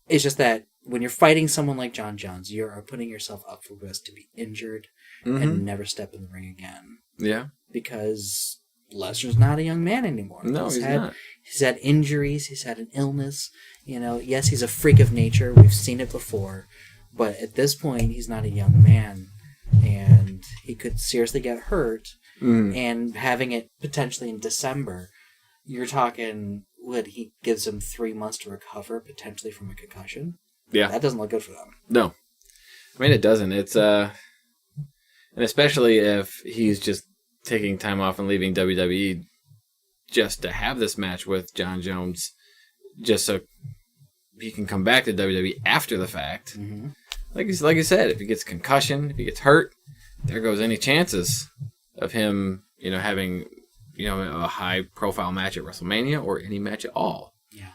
It's just that when you're fighting someone like John Jones, you are putting yourself up for risk to be injured and never step in the ring again. Yeah. Because Lesnar's not a young man anymore. No, he's not. He's had injuries. He's had an illness. Yes, he's a freak of nature. We've seen it before. But at this point, he's not a young man. And he could seriously get hurt. And having it potentially in December, you're talking... he gives him 3 months to recover, potentially from a concussion. Yeah. That doesn't look good for them. No. I mean, it doesn't. It's, and especially if he's just taking time off and leaving WWE just to have this match with John Jones, just so he can come back to WWE after the fact. Like you said, if he gets concussion, if he gets hurt, there goes any chances of him, having... a high-profile match at WrestleMania or any match at all. Yeah.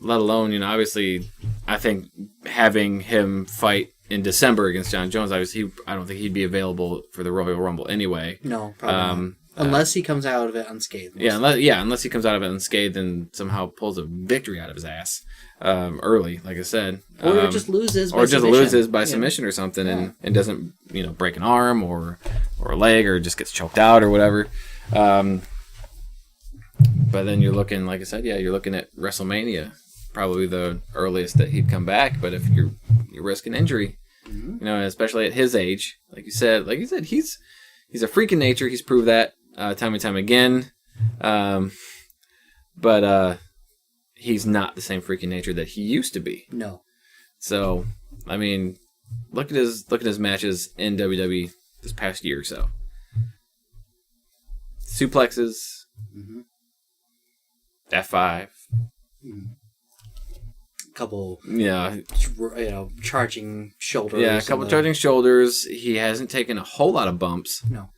Let alone, obviously, I think having him fight in December against John Jones, obviously, I don't think he'd be available for the Royal Rumble anyway. No, probably not. Unless he comes out of it unscathed. Unless he comes out of it unscathed and somehow pulls a victory out of his ass early, like I said. Or just loses by submission or something and doesn't, break an arm or a leg or just gets choked out or whatever. But then you're looking, like I said, you're looking at WrestleMania, probably the earliest that he'd come back. But if you're risking injury, especially at his age, like you said, he's a freak in nature. He's proved that time and time again. But he's not the same freak in nature that he used to be. No. So, I mean, look at his matches in WWE this past year or so. Suplexes, F5, couple, charging shoulders. Yeah, a couple charging shoulders. He hasn't taken a whole lot of bumps. No.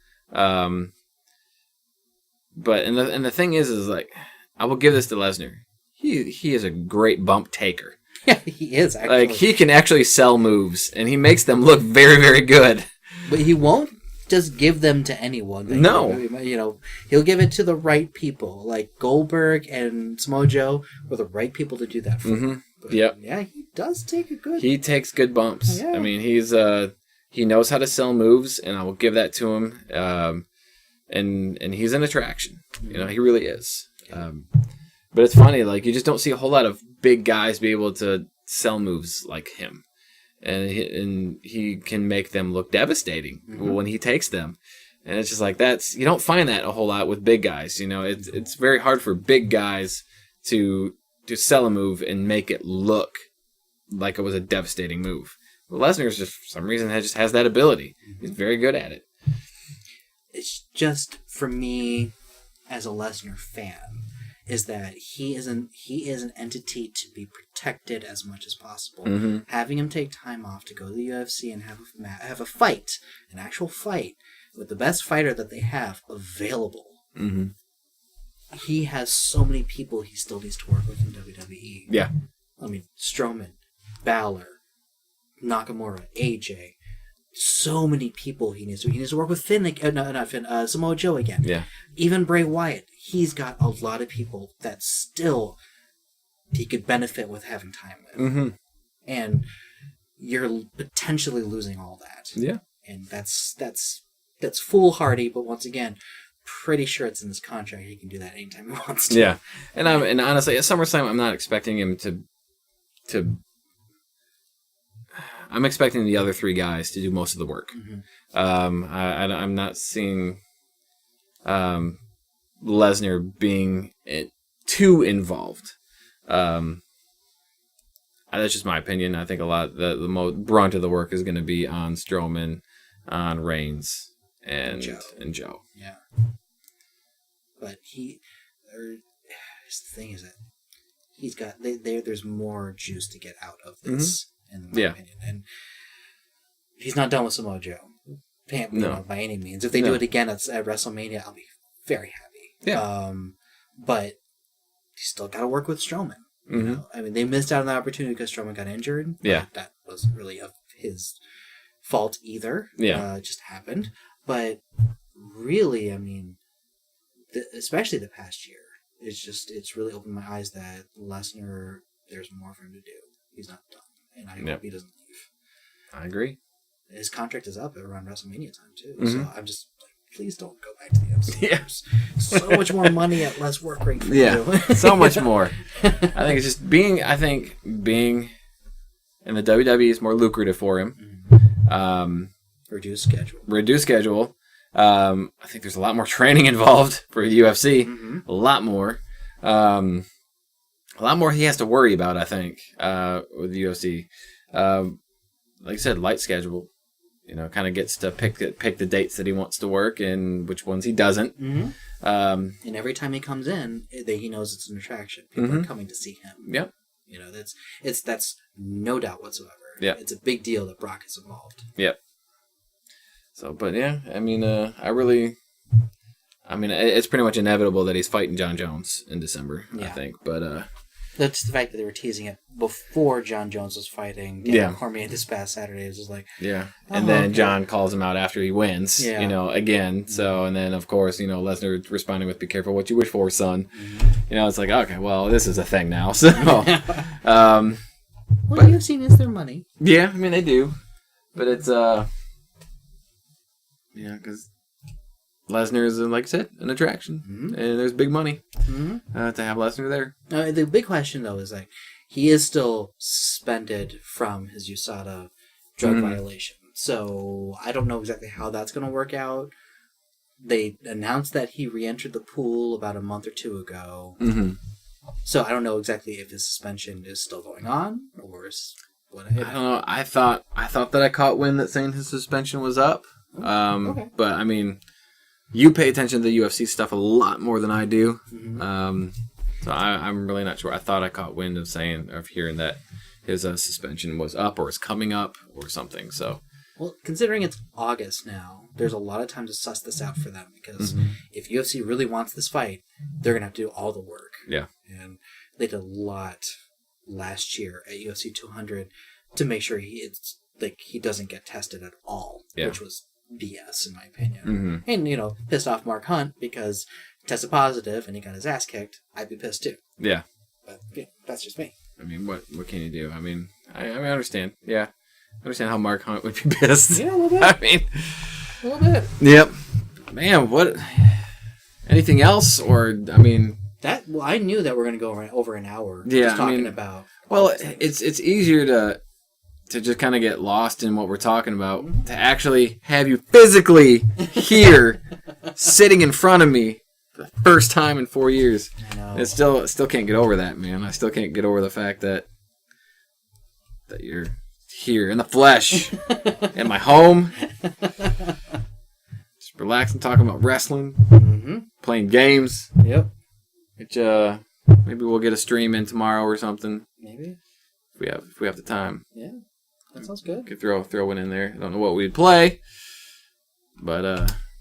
But the thing is like, I will give this to Lesnar. He is a great bump taker. Yeah, he is, actually. Like, he can actually sell moves, and he makes them look very, very good. But he won't just give them to anyone. No. He'll give it to the right people. Like Goldberg and Samoa Joe were the right people to do that for him. Yep. Yeah, he does take a good... He takes good bumps. Yeah. I mean, he knows how to sell moves, and I will give that to him. And he's an attraction. He really is. But it's funny, like, you just don't see a whole lot of big guys be able to sell moves like him. And he can make them look devastating when he takes them. And it's just like, you don't find that a whole lot with big guys. It's very hard for big guys to sell a move and make it look like it was a devastating move. But Lesnar's just, for some reason, just has that ability. He's very good at it. It's just, for me, as a Lesnar fan, is that he is an entity to be protected as much as possible. Having him take time off to go to the UFC and have a fight, an actual fight, with the best fighter that they have available. He has so many people he still needs to work with in WWE. Yeah. I mean, Strowman, Balor, Nakamura, AJ. So many people he needs to work with Finn, not Finn, Samoa Joe again. Yeah. Even Bray Wyatt. he's got a lot of people that still he could benefit with having time with. Mm-hmm. And you're potentially losing all that. Yeah. And that's foolhardy, but once again, pretty sure it's in his contract. He can do that anytime he wants to. Yeah. And honestly, at SummerSlam, I'm not expecting him to I'm expecting the other 3 guys to do most of the work. Mm-hmm. I'm not seeing Lesnar being too involved. That's just my opinion. I think a lot the brunt of the work is going to be on Strowman, on Reigns, and Joe. Yeah. But the thing is that he's got there's more juice to get out of this, in my opinion. And he's not done with Samoa Joe. By any means. If they do it again at WrestleMania, I'll be very happy. Yeah. But he's still got to work with Strowman. Mm-hmm. You know? I mean, they missed out on the opportunity because Strowman got injured. Yeah. That wasn't really of his fault either. Yeah. It just happened. But really, I mean, especially the past year, it's really opened my eyes that Lesnar, there's more for him to do. He's not done. And I hope he doesn't leave. I agree. His contract is up around WrestleMania time, too. Mm-hmm. So I'm just like, please don't go back to the UFC. Yeah. There's so much more money at less work rate for you. So much more. I think it's just being in the WWE is more lucrative for him. Mm-hmm. Reduced schedule. I think there's a lot more training involved for the UFC. Mm-hmm. A lot more. A lot more he has to worry about, I think, with the UFC. Like I said, light schedule. You know, kind of gets to pick the dates that he wants to work and which ones he doesn't. Mm-hmm. And every time he comes in, he knows it's an attraction. People are coming to see him. Yep. You know, that's no doubt whatsoever. Yeah. It's a big deal that Brock is involved. Yep. So, but yeah, I mean, it's pretty much inevitable that he's fighting John Jones in December, I think. But that's the fact that they were teasing it before John Jones was fighting Daniel Cormier this past Saturday. It was just like, and then John calls him out after he wins, again. So, and then of course, Lesnar responding with "Be careful what you wish for, son." Mm-hmm. It's like, okay, well, this is a thing now. So, well, UFC needs their money. Yeah, I mean they do, but it's because Lesnar is, like I said, an attraction, and there's big money to have Lesnar there. The big question, though, is like he is still suspended from his USADA drug violation. So I don't know exactly how that's going to work out. They announced that he re-entered the pool about a month or two ago. Mm-hmm. So I don't know exactly if his suspension is still going on or what. I don't know. I thought that I caught wind that saying his suspension was up. Okay. But I mean, you pay attention to the UFC stuff a lot more than I do. Mm-hmm. So I'm really not sure. I thought I caught wind of hearing that his suspension was up or is coming up or something. So, well, considering it's August now, there's a lot of time to suss this out for them because if UFC really wants this fight, they're gonna have to do all the work. Yeah, and they did a lot last year at UFC 200 to make sure he doesn't get tested at all, which was BS in my opinion. And pissed off Mark Hunt because he tested positive and he got his ass kicked. I'd be pissed too. Yeah, but that's just me. I mean, what can you do? I mean, I understand. Yeah, I understand how Mark Hunt would be pissed. Yeah, a little bit. I mean, a little bit. Yep. Man, what? Anything else? Or I mean, I knew that we're going to go over an hour. Yeah, just talking about. Well, it's easier to just kind of get lost in what we're talking about, to actually have you physically here, sitting in front of me for the first time in 4 years. I know. I still can't get over that, man. I still can't get over the fact that you're here in the flesh, in my home, just relaxing, talking about wrestling, playing games. Yep. Which maybe we'll get a stream in tomorrow or something. Maybe. If we have the time. Yeah. That sounds good. Could throw one in there. I don't know what we'd play, but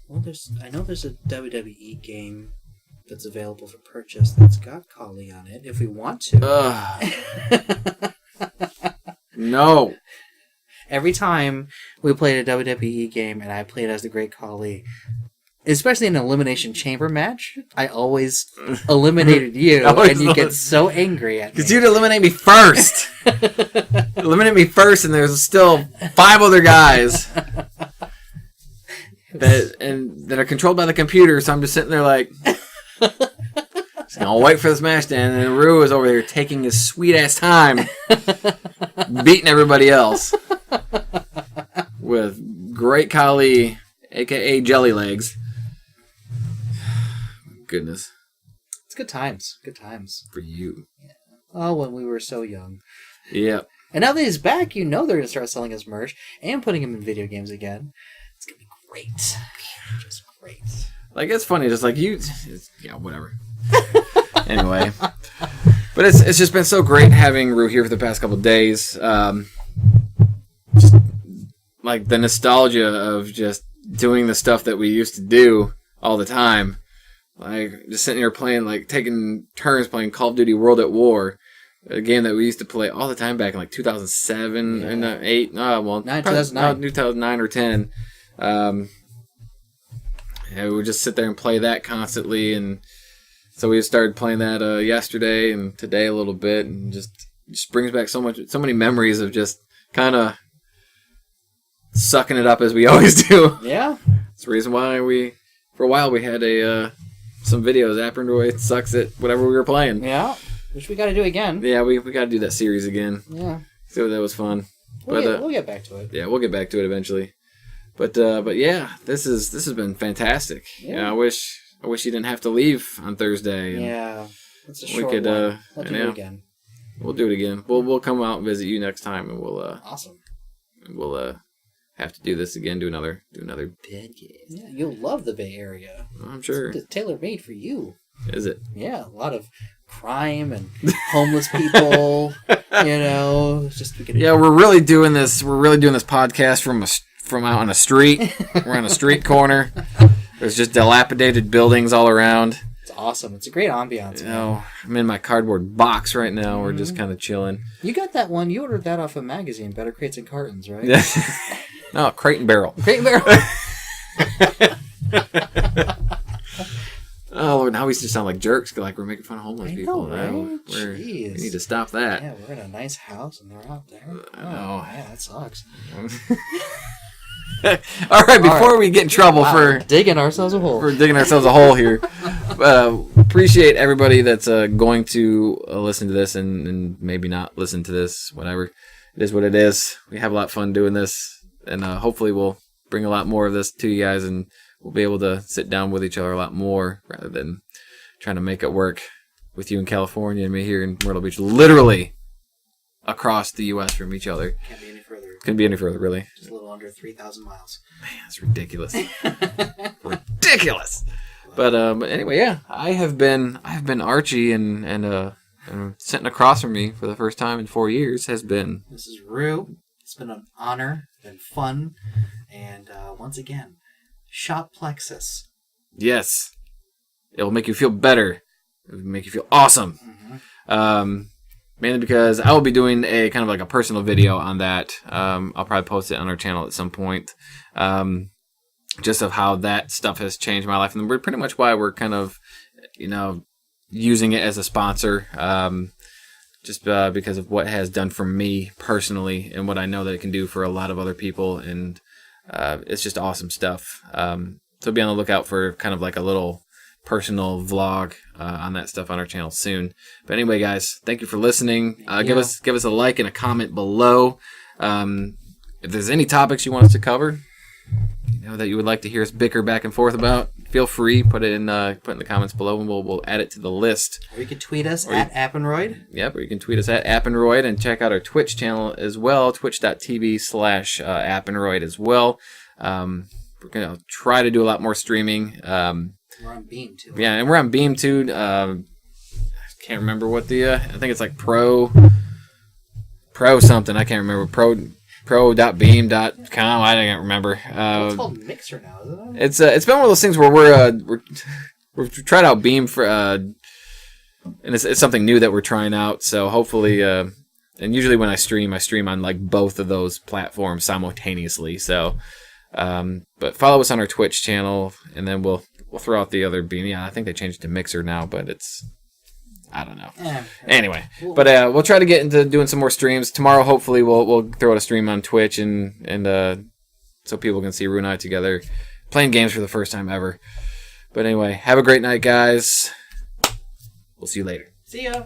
well, I know there's a WWE game that's available for purchase that's got Kali on it. If we want to. No. Every time we played a WWE game and I played as the Great Kali, especially in an elimination chamber match, I always eliminated you, and you get so angry at me. Because you'd eliminate me first. Eliminate me first, and there's still 5 other guys that are controlled by the computer, so I'm just sitting there like... I'll wait for this match to end, and Rue is over there taking his sweet-ass time beating everybody else with Great Khali, a.k.a. Jelly Legs. Goodness. It's good times. Good times. For you. Yeah. Oh, when we were so young. Yep. And now that he's back, you know they're going to start selling his merch and putting him in video games again. It's going to be great. Just great. Like, it's funny, just like you... yeah, whatever. Anyway. But it's just been so great having Rue here for the past couple of days. Just, like, the nostalgia of just doing the stuff that we used to do all the time. Like, just sitting here playing, like, taking turns playing Call of Duty World at War. A game that we used to play all the time back in, like, 2007 and 8. Oh, well, 2009. 2009 or 10. Yeah, we would just sit there and play that constantly, and so we started playing that yesterday and today a little bit, and just brings back so many memories of just kind of sucking it up as we always do. Yeah, it's the reason why for a while we had some videos. Appenroid sucks at whatever we were playing. Yeah, which we got to do again. Yeah, we got to do that series again. Yeah, so that was fun. We'll get back to it. Yeah, we'll get back to it eventually. But yeah, this has been fantastic. Yeah. I wish you didn't have to leave on Thursday. Yeah, it's a short one. We'll do it again. We'll do it again. We'll come out and visit you next time, and we'll awesome. We'll have to do this again. Do another bed game. Yeah, you'll love the Bay Area. I'm sure. It's tailor made for you. Is it? Yeah, a lot of crime and homeless people. Just we're really doing this. We're really doing this podcast from out on a street. We're on a street corner. There's just dilapidated buildings all around. It's awesome. It's a great ambiance. I'm in my cardboard box right now. We're just kind of chilling. You got that one. You ordered that off a magazine, Better Crates and Cartons, right? Yeah. No, Crate and Barrel. Crate and Barrel. Oh, Lord, now we just sound like jerks, like we're making fun of homeless people. Right? We need to stop that. Yeah, we're in a nice house and they're out there. I know. Yeah, that sucks. All right, before we get in trouble for digging ourselves a hole. Here, appreciate everybody that's going to listen to this and maybe not listen to this. Whatever, it is what it is. We have a lot of fun doing this, and hopefully we'll bring a lot more of this to you guys, and we'll be able to sit down with each other a lot more rather than trying to make it work with you in California and me here in Myrtle Beach, literally across the U.S. from each other. Couldn't be any further, really. Just a little under 3,000 miles. Man, that's ridiculous. Ridiculous. But anyway, yeah, I have been Archie, and sitting across from me for the first time in 4 years has been. This is Rue. It's been an honor, been fun, and once again, shop Plexus. Yes, it will make you feel better. It will make you feel awesome. Mm-hmm. Mainly because I will be doing a kind of like a personal video on that. I'll probably post it on our channel at some point. Just of how that stuff has changed my life. And we're pretty much why we're kind of, using it as a sponsor. Just because of what it has done for me personally and what I know that it can do for a lot of other people. And it's just awesome stuff. So be on the lookout for kind of like a little personal vlog on that stuff on our channel soon. But anyway, guys, thank you for listening. Give us a like and a comment below. If there's any topics you want us to cover, that you would like to hear us bicker back and forth about, feel free, put it in the comments below, and we'll add it to the list. Or you can tweet us at Appenroid. Yep, or you can tweet us at Appenroid, and check out our Twitch channel as well, twitch.tv/Appenroid as well. We're gonna try to do a lot more streaming. We're on Beam too. Yeah, and we're on Beam too. I can't remember what the I think it's like pro something. I can't remember. pro.beam.com. I can't remember. It's called Mixer now, isn't it? It's been one of those things where we've tried out Beam for and it's something new that we're trying out. So hopefully, and usually when I stream on like both of those platforms simultaneously. So But follow us on our Twitch channel, and then we'll throw out the other bean. Yeah, I think they changed it to Mixer now, but it's... I don't know. Anyway, but we'll try to get into doing some more streams. Tomorrow, hopefully, we'll throw out a stream on Twitch and so people can see Rue and I together playing games for the first time ever. But anyway, have a great night, guys. We'll see you later. See ya.